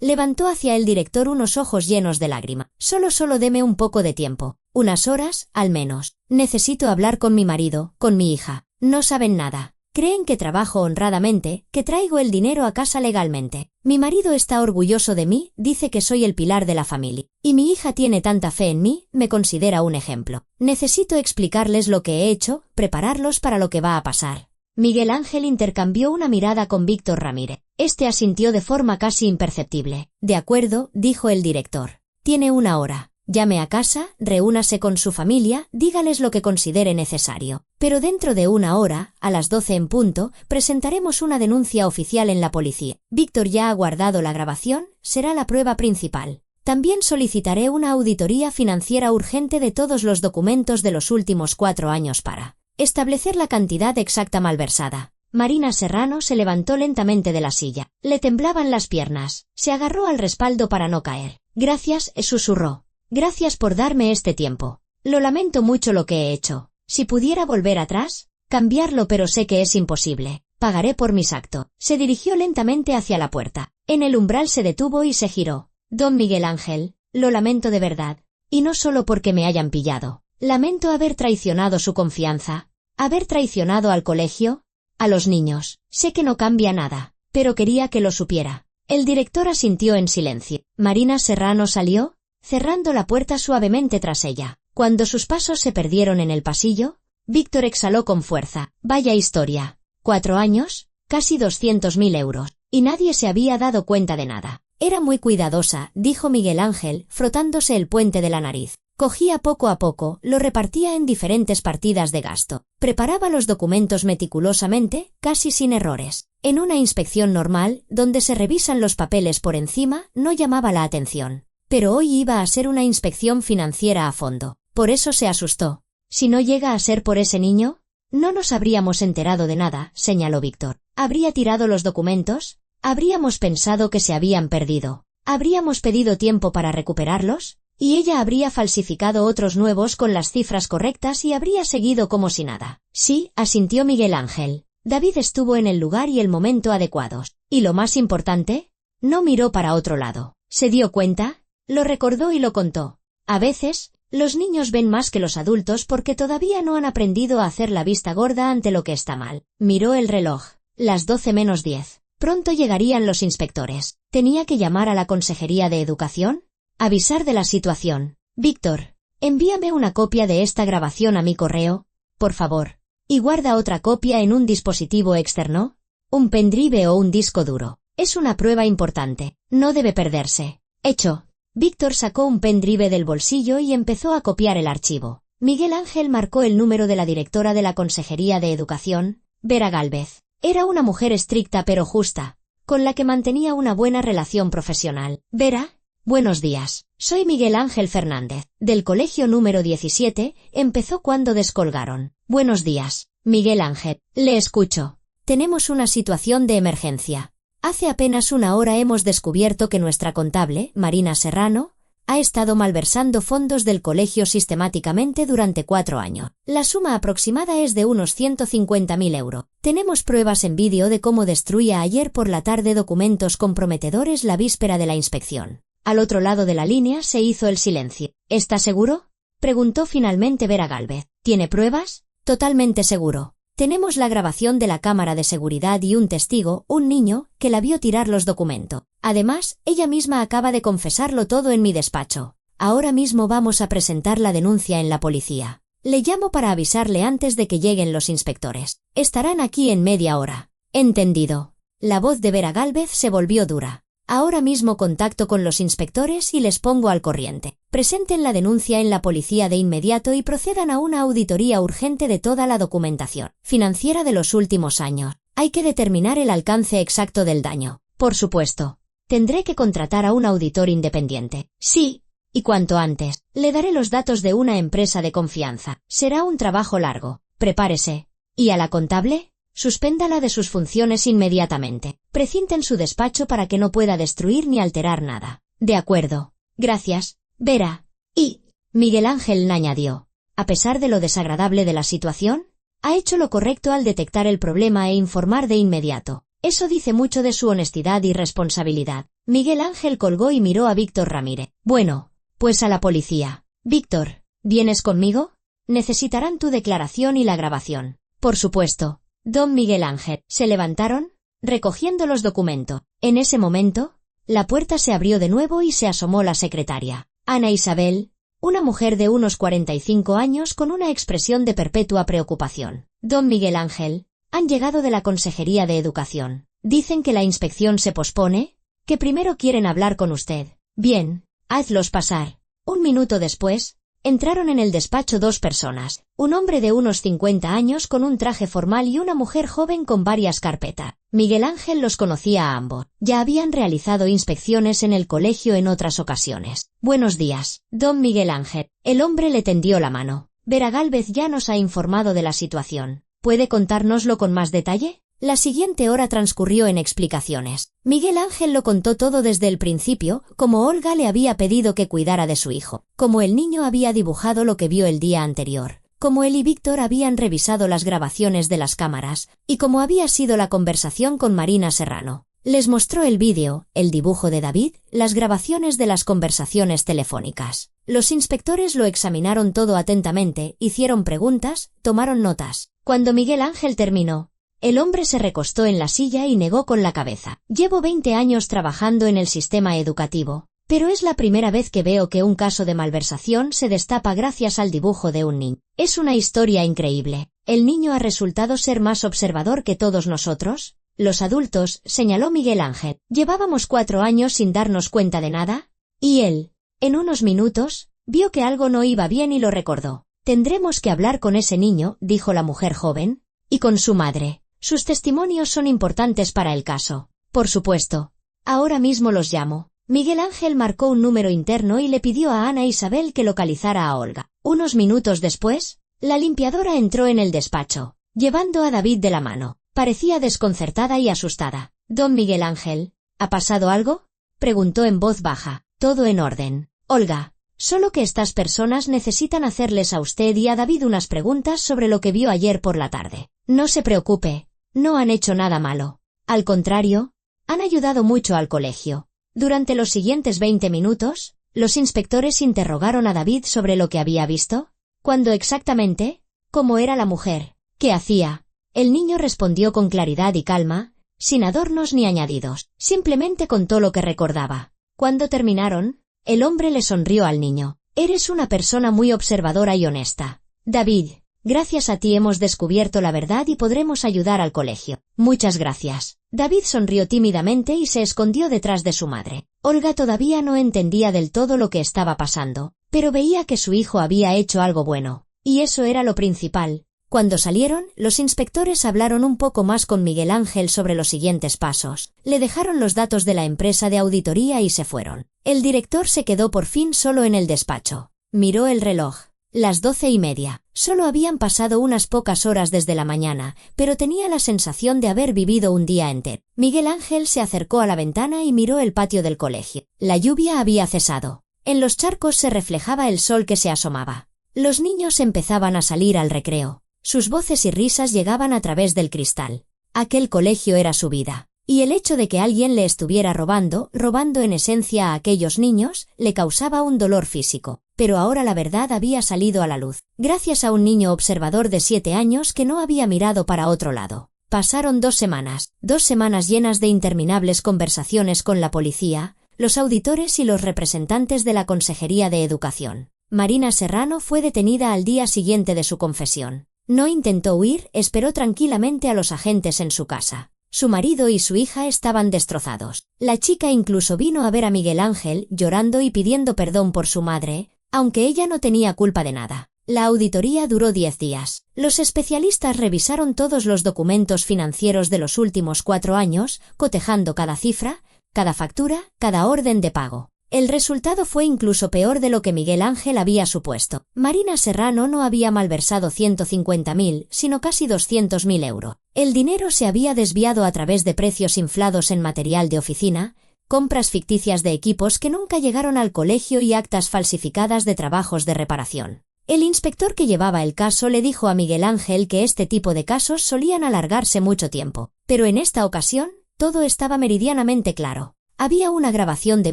Levantó hacia el director unos ojos llenos de lágrima. Solo deme un poco de tiempo. Unas horas, al menos. Necesito hablar con mi marido, con mi hija. No saben nada. Creen que trabajo honradamente, que traigo el dinero a casa legalmente. Mi marido está orgulloso de mí, dice que soy el pilar de la familia. Y mi hija tiene tanta fe en mí, me considera un ejemplo. Necesito explicarles lo que he hecho, prepararlos para lo que va a pasar. Miguel Ángel intercambió una mirada con Víctor Ramírez. Este asintió de forma casi imperceptible. De acuerdo, dijo el director. Tiene una hora. Llame a casa, reúnase con su familia, dígales lo que considere necesario. Pero dentro de una hora, a las 12 en punto, presentaremos una denuncia oficial en la policía. Víctor ya ha guardado la grabación, será la prueba principal. También solicitaré una auditoría financiera urgente de todos los documentos de los últimos 4 años para establecer la cantidad exacta malversada. Marina Serrano se levantó lentamente de la silla. Le temblaban las piernas. Se agarró al respaldo para no caer. Gracias, susurró. Gracias por darme este tiempo. Lo lamento mucho lo que he hecho. Si pudiera volver atrás, cambiarlo, pero sé que es imposible. Pagaré por mis actos. Se dirigió lentamente hacia la puerta. En el umbral se detuvo y se giró. Don Miguel Ángel, lo lamento de verdad. Y no solo porque me hayan pillado. Lamento haber traicionado su confianza. Haber traicionado al colegio, a los niños. Sé que no cambia nada, pero quería que lo supiera. El director asintió en silencio. Marina Serrano salió, cerrando la puerta suavemente tras ella. Cuando sus pasos se perdieron en el pasillo, Víctor exhaló con fuerza. Vaya historia. 4 años, casi 200.000 euros. Y nadie se había dado cuenta de nada. Era muy cuidadosa, dijo Miguel Ángel, frotándose el puente de la nariz. Cogía poco a poco, lo repartía en diferentes partidas de gasto. Preparaba los documentos meticulosamente, casi sin errores. En una inspección normal, donde se revisan los papeles por encima, no llamaba la atención. Pero hoy iba a ser una inspección financiera a fondo. Por eso se asustó. Si no llega a ser por ese niño, no nos habríamos enterado de nada, señaló Víctor. ¿Habría tirado los documentos? ¿Habríamos pensado que se habían perdido? ¿Habríamos pedido tiempo para recuperarlos? Y ella habría falsificado otros nuevos con las cifras correctas y habría seguido como si nada. Sí, asintió Miguel Ángel. David estuvo en el lugar y el momento adecuados. Y lo más importante, no miró para otro lado. ¿Se dio cuenta? Lo recordó y lo contó. A veces, los niños ven más que los adultos porque todavía no han aprendido a hacer la vista gorda ante lo que está mal. Miró el reloj. Las 12 menos 10. Pronto llegarían los inspectores. ¿Tenía que llamar a la Consejería de Educación? Avisar de la situación. Víctor, envíame una copia de esta grabación a mi correo, por favor. Y guarda otra copia en un dispositivo externo, un pendrive o un disco duro. Es una prueba importante. No debe perderse. Hecho. Víctor sacó un pendrive del bolsillo y empezó a copiar el archivo. Miguel Ángel marcó el número de la directora de la Consejería de Educación, Vera Gálvez. Era una mujer estricta pero justa, con la que mantenía una buena relación profesional. Vera, buenos días. Soy Miguel Ángel Fernández, del colegio número 17, empezó cuando descolgaron. Buenos días, Miguel Ángel. Le escucho. Tenemos una situación de emergencia. Hace apenas una hora hemos descubierto que nuestra contable, Marina Serrano, ha estado malversando fondos del colegio sistemáticamente durante 4 años. La suma aproximada es de unos 150.000 euros. Tenemos pruebas en vídeo de cómo destruía ayer por la tarde documentos comprometedores la víspera de la inspección. Al otro lado de la línea se hizo el silencio. ¿Está seguro?, preguntó finalmente Vera Gálvez. ¿Tiene pruebas? Totalmente seguro. Tenemos la grabación de la cámara de seguridad y un testigo, un niño, que la vio tirar los documentos. Además, ella misma acaba de confesarlo todo en mi despacho. Ahora mismo vamos a presentar la denuncia en la policía. Le llamo para avisarle antes de que lleguen los inspectores. Estarán aquí en media hora. Entendido. La voz de Vera Gálvez se volvió dura. Ahora mismo contacto con los inspectores y les pongo al corriente. Presenten la denuncia en la policía de inmediato y procedan a una auditoría urgente de toda la documentación financiera de los últimos años. Hay que determinar el alcance exacto del daño. Por supuesto. Tendré que contratar a un auditor independiente. Sí, y cuanto antes. Le daré los datos de una empresa de confianza. Será un trabajo largo. Prepárese. ¿Y a la contable? Suspéndala de sus funciones inmediatamente. Precinten su despacho para que no pueda destruir ni alterar nada. De acuerdo. Gracias, Vera. Y Miguel Ángel añadió. A pesar de lo desagradable de la situación, Ha hecho lo correcto al detectar el problema e informar de inmediato. Eso dice mucho de su honestidad y responsabilidad. Miguel Ángel colgó y miró a Víctor Ramírez. Bueno, pues a la policía. Víctor, ¿vienes conmigo? Necesitarán tu declaración y la grabación. Por supuesto. Don Miguel Ángel. Se levantaron, recogiendo los documentos. En ese momento, la puerta se abrió de nuevo y se asomó la secretaria. Ana Isabel, una mujer de unos 45 años con una expresión de perpetua preocupación. Don Miguel Ángel, han llegado de la Consejería de Educación. Dicen que la inspección se pospone, que primero quieren hablar con usted. Bien, hazlos pasar. Un minuto después, entraron en el despacho dos personas, un hombre de unos 50 años con un traje formal y una mujer joven con varias carpetas. Miguel Ángel los conocía a ambos. Ya habían realizado inspecciones en el colegio en otras ocasiones. Buenos días, don Miguel Ángel. El hombre le tendió la mano. Vera Gálvez ya nos ha informado de la situación. ¿Puede contárnoslo con más detalle? La siguiente hora transcurrió en explicaciones. Miguel Ángel lo contó todo desde el principio, como Olga le había pedido que cuidara de su hijo, como el niño había dibujado lo que vio el día anterior, como él y Víctor habían revisado las grabaciones de las cámaras, y cómo había sido la conversación con Marina Serrano. Les mostró el vídeo, el dibujo de David, las grabaciones de las conversaciones telefónicas. Los inspectores lo examinaron todo atentamente, hicieron preguntas, tomaron notas. Cuando Miguel Ángel terminó, el hombre se recostó en la silla y negó con la cabeza. Llevo 20 años trabajando en el sistema educativo, pero es la primera vez que veo que un caso de malversación se destapa gracias al dibujo de un niño. Es una historia increíble. ¿El niño ha resultado ser más observador que todos nosotros? Los adultos, señaló Miguel Ángel. Llevábamos 4 años sin darnos cuenta de nada. Y él, en unos minutos, vio que algo no iba bien y lo recordó. Tendremos que hablar con ese niño, dijo la mujer joven, y con su madre. Sus testimonios son importantes para el caso. Por supuesto. Ahora mismo los llamo. Miguel Ángel marcó un número interno y le pidió a Ana Isabel que localizara a Olga. Unos minutos después, la limpiadora entró en el despacho, llevando a David de la mano. Parecía desconcertada y asustada. Don Miguel Ángel, ¿ha pasado algo? Preguntó en voz baja. Todo en orden. Olga, solo que estas personas necesitan hacerles a usted y a David unas preguntas sobre lo que vio ayer por la tarde. No se preocupe, no han hecho nada malo. Al contrario, han ayudado mucho al colegio. Durante los siguientes 20 minutos, los inspectores interrogaron a David sobre lo que había visto. ¿Cuándo exactamente? ¿Cómo era la mujer? ¿Qué hacía? El niño respondió con claridad y calma, sin adornos ni añadidos. Simplemente contó lo que recordaba. Cuando terminaron, el hombre le sonrió al niño. Eres una persona muy observadora y honesta. David, gracias a ti hemos descubierto la verdad y podremos ayudar al colegio. Muchas gracias. David sonrió tímidamente y se escondió detrás de su madre. Olga todavía no entendía del todo lo que estaba pasando, pero veía que su hijo había hecho algo bueno. Y eso era lo principal. Cuando salieron, los inspectores hablaron un poco más con Miguel Ángel sobre los siguientes pasos. Le dejaron los datos de la empresa de auditoría y se fueron. El director se quedó por fin solo en el despacho. Miró el reloj. Las 12:30. Solo habían pasado unas pocas horas desde la mañana, pero tenía la sensación de haber vivido un día entero. Miguel Ángel se acercó a la ventana y miró el patio del colegio. La lluvia había cesado. En los charcos se reflejaba el sol que se asomaba. Los niños empezaban a salir al recreo. Sus voces y risas llegaban a través del cristal. Aquel colegio era su vida. Y el hecho de que alguien le estuviera robando en esencia a aquellos niños, le causaba un dolor físico. Pero ahora la verdad había salido a la luz, gracias a un niño observador de 7 años que no había mirado para otro lado. Pasaron 2 semanas, 2 semanas llenas de interminables conversaciones con la policía, los auditores y los representantes de la Consejería de Educación. Marina Serrano fue detenida al día siguiente de su confesión. No intentó huir, esperó tranquilamente a los agentes en su casa. Su marido y su hija estaban destrozados. La chica incluso vino a ver a Miguel Ángel, llorando y pidiendo perdón por su madre, aunque ella no tenía culpa de nada. La auditoría duró 10 días. Los especialistas revisaron todos los documentos financieros de los últimos 4 años, cotejando cada cifra, cada factura, cada orden de pago. El resultado fue incluso peor de lo que Miguel Ángel había supuesto. Marina Serrano no había malversado 150.000, sino casi 200.000 euros. El dinero se había desviado a través de precios inflados en material de oficina, compras ficticias de equipos que nunca llegaron al colegio y actas falsificadas de trabajos de reparación. El inspector que llevaba el caso le dijo a Miguel Ángel que este tipo de casos solían alargarse mucho tiempo, pero en esta ocasión, todo estaba meridianamente claro. Había una grabación de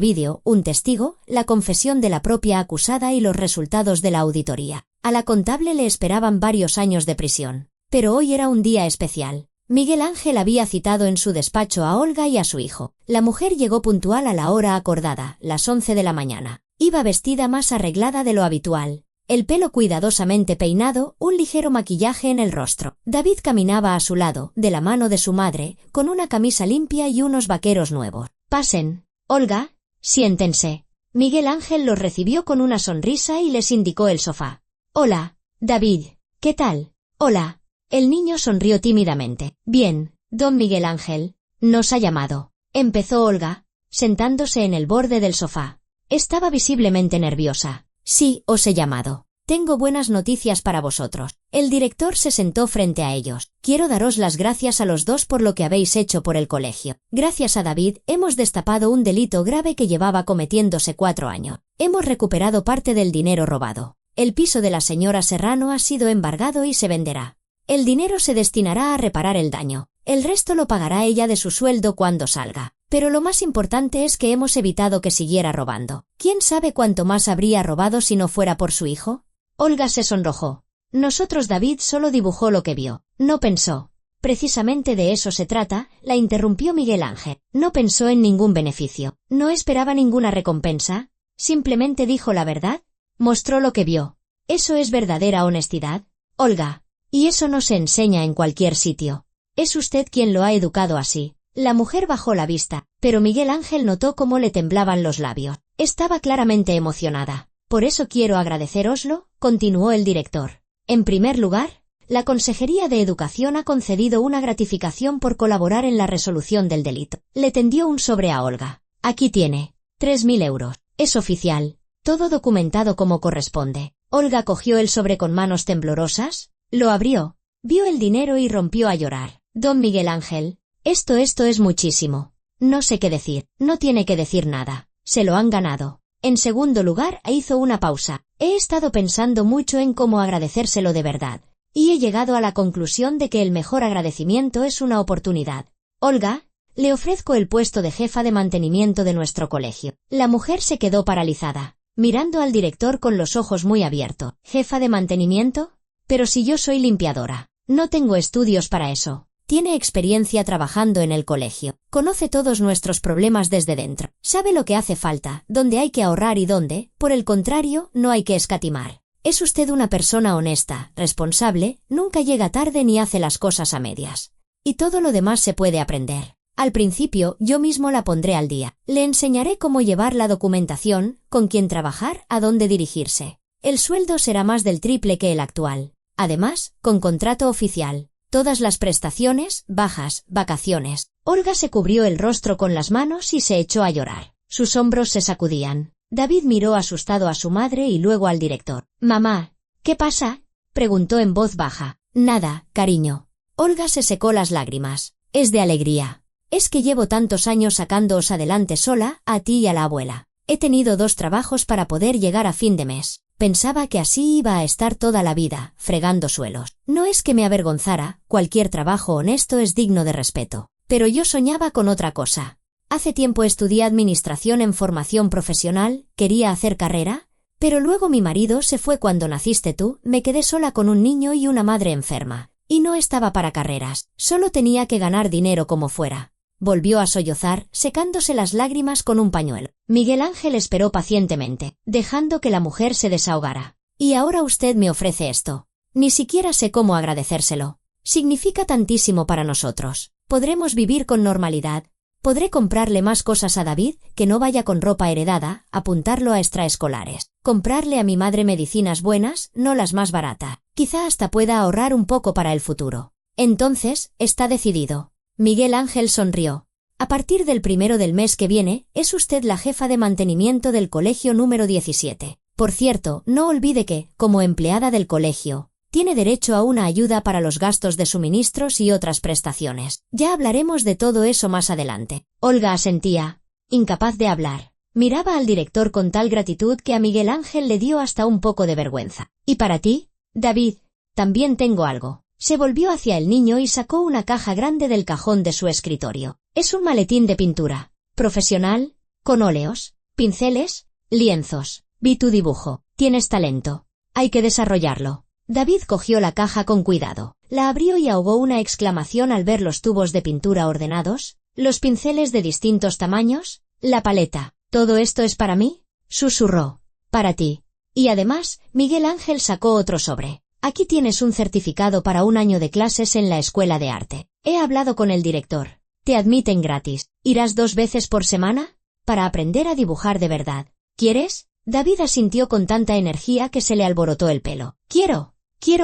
vídeo, un testigo, la confesión de la propia acusada y los resultados de la auditoría. A la contable le esperaban varios años de prisión. Pero hoy era un día especial. Miguel Ángel había citado en su despacho a Olga y a su hijo. La mujer llegó puntual a la hora acordada, las 11 de la mañana. Iba vestida más arreglada de lo habitual. El pelo cuidadosamente peinado, un ligero maquillaje en el rostro. David caminaba a su lado, de la mano de su madre, con una camisa limpia y unos vaqueros nuevos. «Pasen, Olga, siéntense». Miguel Ángel los recibió con una sonrisa y les indicó el sofá. «Hola, David, ¿qué tal?» «Hola». El niño sonrió tímidamente. «Bien, don Miguel Ángel, nos ha llamado», empezó Olga, sentándose en el borde del sofá. Estaba visiblemente nerviosa. «Sí, os he llamado. Tengo buenas noticias para vosotros». El director se sentó frente a ellos. «Quiero daros las gracias a los dos por lo que habéis hecho por el colegio. Gracias a David, hemos destapado un delito grave que llevaba cometiéndose 4 años. Hemos recuperado parte del dinero robado. El piso de la señora Serrano ha sido embargado y se venderá. El dinero se destinará a reparar el daño. El resto lo pagará ella de su sueldo cuando salga. Pero lo más importante es que hemos evitado que siguiera robando. ¿Quién sabe cuánto más habría robado si no fuera por su hijo?» Olga se sonrojó. «Nosotros David solo dibujó lo que vio. No pensó». «Precisamente de eso se trata», la interrumpió Miguel Ángel. «No pensó en ningún beneficio. No esperaba ninguna recompensa. Simplemente dijo la verdad. Mostró lo que vio. ¿Eso es verdadera honestidad, Olga? Y eso no se enseña en cualquier sitio. Es usted quien lo ha educado así». La mujer bajó la vista, pero Miguel Ángel notó cómo le temblaban los labios. Estaba claramente emocionada. «Por eso quiero agradecéroslo», continuó el director. «En primer lugar, la Consejería de Educación ha concedido una gratificación por colaborar en la resolución del delito». Le tendió un sobre a Olga. «Aquí tiene. 3.000 euros. Es oficial. Todo documentado como corresponde». Olga cogió el sobre con manos temblorosas, lo abrió, vio el dinero y rompió a llorar. «Don Miguel Ángel, esto es muchísimo. No sé qué decir. No tiene que decir nada. Se lo han ganado». En segundo lugar, hizo una pausa. «He estado pensando mucho en cómo agradecérselo de verdad. Y he llegado a la conclusión de que el mejor agradecimiento es una oportunidad. Olga, le ofrezco el puesto de jefa de mantenimiento de nuestro colegio». La mujer se quedó paralizada, mirando al director con los ojos muy abiertos. «¿Jefa de mantenimiento? Pero si yo soy limpiadora. No tengo estudios para eso». «Tiene experiencia trabajando en el colegio. Conoce todos nuestros problemas desde dentro. Sabe lo que hace falta, dónde hay que ahorrar y dónde, por el contrario, no hay que escatimar. Es usted una persona honesta, responsable, nunca llega tarde ni hace las cosas a medias. Y todo lo demás se puede aprender. Al principio, yo mismo la pondré al día. Le enseñaré cómo llevar la documentación, con quién trabajar, a dónde dirigirse. El sueldo será más del triple que el actual. Además, con contrato oficial. Todas las prestaciones, bajas, vacaciones». Olga se cubrió el rostro con las manos y se echó a llorar. Sus hombros se sacudían. David miró asustado a su madre y luego al director. «Mamá, ¿qué pasa?», preguntó en voz baja. «Nada, cariño». Olga se secó las lágrimas. «Es de alegría. Es que llevo tantos años sacándoos adelante sola, a ti y a la abuela. He tenido 2 trabajos para poder llegar a fin de mes. Pensaba que así iba a estar toda la vida, fregando suelos. No es que me avergonzara, cualquier trabajo honesto es digno de respeto. Pero yo soñaba con otra cosa. Hace tiempo estudié administración en formación profesional, quería hacer carrera, pero luego mi marido se fue cuando naciste tú, me quedé sola con un niño y una madre enferma. Y no estaba para carreras, solo tenía que ganar dinero como fuera». Volvió a sollozar, secándose las lágrimas con un pañuelo. Miguel Ángel esperó pacientemente, dejando que la mujer se desahogara. «Y ahora usted me ofrece esto. Ni siquiera sé cómo agradecérselo. Significa tantísimo para nosotros. Podremos vivir con normalidad. Podré comprarle más cosas a David, que no vaya con ropa heredada, apuntarlo a extraescolares. Comprarle a mi madre medicinas buenas, no las más baratas. Quizá hasta pueda ahorrar un poco para el futuro. Entonces, está decidido». Miguel Ángel sonrió. «A partir del 1 del mes que viene, es usted la jefa de mantenimiento del colegio número 17. Por cierto, no olvide que, como empleada del colegio, tiene derecho a una ayuda para los gastos de suministros y otras prestaciones. Ya hablaremos de todo eso más adelante». Olga asentía, incapaz de hablar. Miraba al director con tal gratitud que a Miguel Ángel le dio hasta un poco de vergüenza. ¿Y para ti, David? También tengo algo. Se volvió hacia el niño y sacó una caja grande del cajón de su escritorio. Es un maletín de pintura. Profesional, con óleos, pinceles, lienzos. Vi tu dibujo. Tienes talento. Hay que desarrollarlo. David cogió la caja con cuidado. La abrió y ahogó una exclamación al ver los tubos de pintura ordenados, los pinceles de distintos tamaños, la paleta. ¿Todo esto es para mí?, susurró. Para ti. Y además, Miguel Ángel sacó otro sobre. Aquí tienes un certificado para un año de clases en la escuela de arte. He hablado con el director. Te admiten gratis. ¿Irás 2 veces por semana? Para aprender a dibujar de verdad. ¿Quieres? David asintió con tanta energía que se le alborotó el pelo. Quiero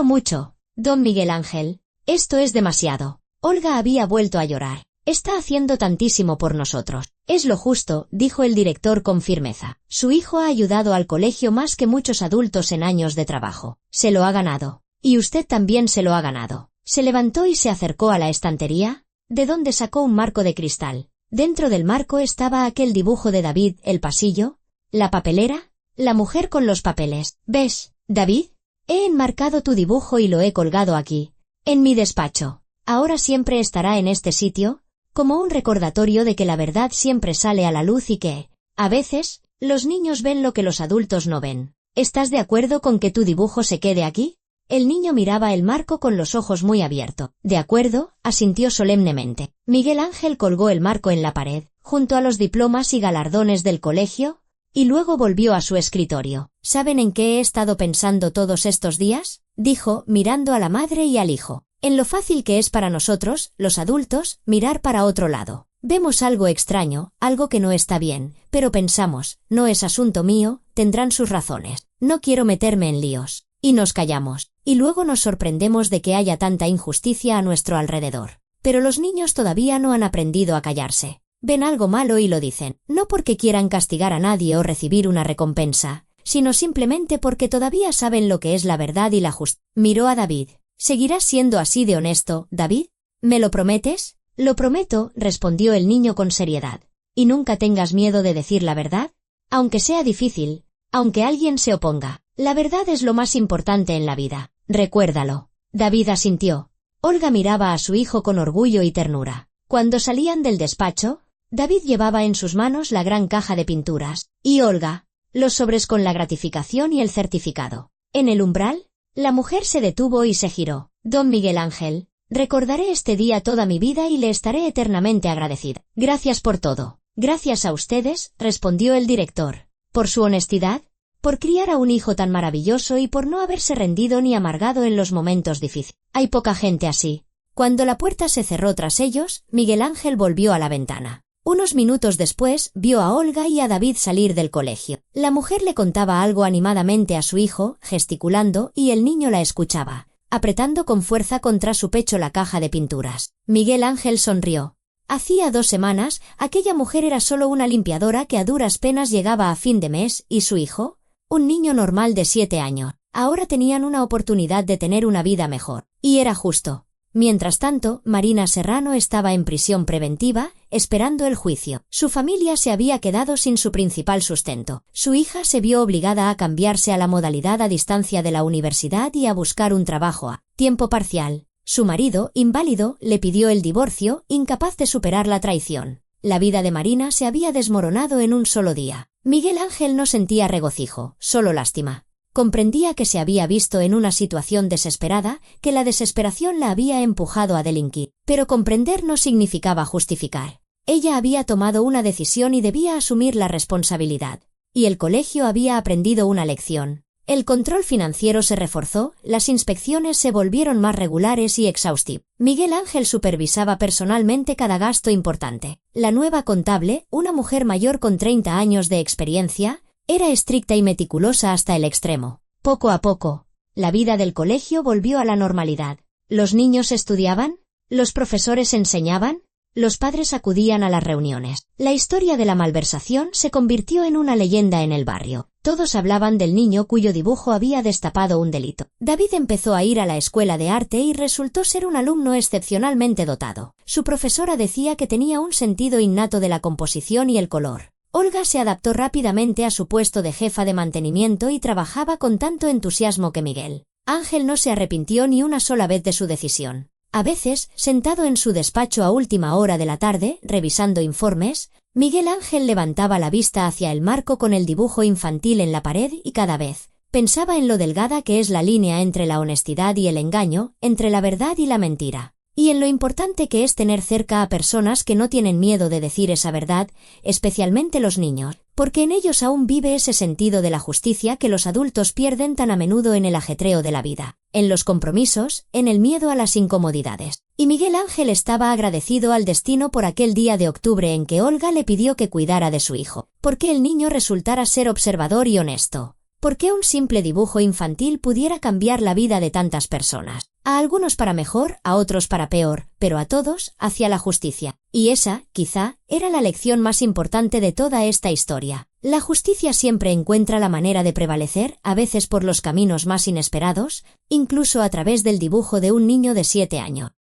mucho. Don Miguel Ángel. Esto es demasiado. Olga había vuelto a llorar. Está haciendo tantísimo por nosotros. Es lo justo, dijo el director con firmeza. Su hijo ha ayudado al colegio más que muchos adultos en años de trabajo. Se lo ha ganado. Y usted también se lo ha ganado. Se levantó y se acercó a la estantería, de donde sacó un marco de cristal. Dentro del marco estaba aquel dibujo de David, el pasillo, la papelera, la mujer con los papeles. ¿Ves, David? He enmarcado tu dibujo y lo he colgado aquí, en mi despacho. Ahora siempre estará en este sitio, como un recordatorio de que la verdad siempre sale a la luz y que, a veces, los niños ven lo que los adultos no ven. ¿Estás de acuerdo con que tu dibujo se quede aquí? El niño miraba el marco con los ojos muy abiertos. De acuerdo, asintió solemnemente. Miguel Ángel colgó el marco en la pared, junto a los diplomas y galardones del colegio, y luego volvió a su escritorio. ¿Saben en qué he estado pensando todos estos días?, dijo, mirando a la madre y al hijo. En lo fácil que es para nosotros, los adultos, mirar para otro lado. Vemos algo extraño, algo que no está bien, pero pensamos, no es asunto mío, tendrán sus razones, no quiero meterme en líos. Y nos callamos. Y luego nos sorprendemos de que haya tanta injusticia a nuestro alrededor. Pero los niños todavía no han aprendido a callarse. Ven algo malo y lo dicen, no porque quieran castigar a nadie o recibir una recompensa, sino simplemente porque todavía saben lo que es la verdad y la justicia. Miró a David. ¿Seguirás siendo así de honesto, David? ¿Me lo prometes? Lo prometo, respondió el niño con seriedad. ¿Y nunca tengas miedo de decir la verdad? Aunque sea difícil, aunque alguien se oponga. La verdad es lo más importante en la vida. Recuérdalo. David asintió. Olga miraba a su hijo con orgullo y ternura. Cuando salían del despacho, David llevaba en sus manos la gran caja de pinturas, y Olga, los sobres con la gratificación y el certificado. En el umbral, la mujer se detuvo y se giró. Don Miguel Ángel, recordaré este día toda mi vida y le estaré eternamente agradecida. Gracias por todo. Gracias a ustedes, respondió el director. Por su honestidad, por criar a un hijo tan maravilloso y por no haberse rendido ni amargado en los momentos difíciles. Hay poca gente así. Cuando la puerta se cerró tras ellos, Miguel Ángel volvió a la ventana. Unos minutos después, vio a Olga y a David salir del colegio. La mujer le contaba algo animadamente a su hijo, gesticulando, y el niño la escuchaba, apretando con fuerza contra su pecho la caja de pinturas. Miguel Ángel sonrió. Hacía 2 semanas, aquella mujer era solo una limpiadora que a duras penas llegaba a fin de mes, y su hijo, un niño normal de 7 años, ahora tenían una oportunidad de tener una vida mejor. Y era justo. Mientras tanto, Marina Serrano estaba en prisión preventiva, esperando el juicio. Su familia se había quedado sin su principal sustento. Su hija se vio obligada a cambiarse a la modalidad a distancia de la universidad y a buscar un trabajo a tiempo parcial. Su marido, inválido, le pidió el divorcio, incapaz de superar la traición. La vida de Marina se había desmoronado en un solo día. Miguel Ángel no sentía regocijo, solo lástima. Comprendía que se había visto en una situación desesperada, que la desesperación la había empujado a delinquir. Pero comprender no significaba justificar. Ella había tomado una decisión y debía asumir la responsabilidad. Y el colegio había aprendido una lección. El control financiero se reforzó, las inspecciones se volvieron más regulares y exhaustivas. Miguel Ángel supervisaba personalmente cada gasto importante. La nueva contable, una mujer mayor con 30 años de experiencia, era estricta y meticulosa hasta el extremo. Poco a poco, la vida del colegio volvió a la normalidad. Los niños estudiaban, los profesores enseñaban, los padres acudían a las reuniones. La historia de la malversación se convirtió en una leyenda en el barrio. Todos hablaban del niño cuyo dibujo había destapado un delito. David empezó a ir a la escuela de arte y resultó ser un alumno excepcionalmente dotado. Su profesora decía que tenía un sentido innato de la composición y el color. Olga se adaptó rápidamente a su puesto de jefa de mantenimiento y trabajaba con tanto entusiasmo que Miguel Ángel no se arrepintió ni una sola vez de su decisión. A veces, sentado en su despacho a última hora de la tarde, revisando informes, Miguel Ángel levantaba la vista hacia el marco con el dibujo infantil en la pared y cada vez pensaba en lo delgada que es la línea entre la honestidad y el engaño, entre la verdad y la mentira, y en lo importante que es tener cerca a personas que no tienen miedo de decir esa verdad, especialmente los niños, porque en ellos aún vive ese sentido de la justicia que los adultos pierden tan a menudo en el ajetreo de la vida, en los compromisos, en el miedo a las incomodidades. Y Miguel Ángel estaba agradecido al destino por aquel día de octubre en que Olga le pidió que cuidara de su hijo, porque el niño resultara ser observador y honesto. Porque un simple dibujo infantil pudiera cambiar la vida de tantas personas. A algunos para mejor, a otros para peor, pero a todos hacia la justicia. Y esa, quizá, era la lección más importante de toda esta historia. La justicia siempre encuentra la manera de prevalecer, a veces por los caminos más inesperados, incluso a través del dibujo de un niño de 7 años.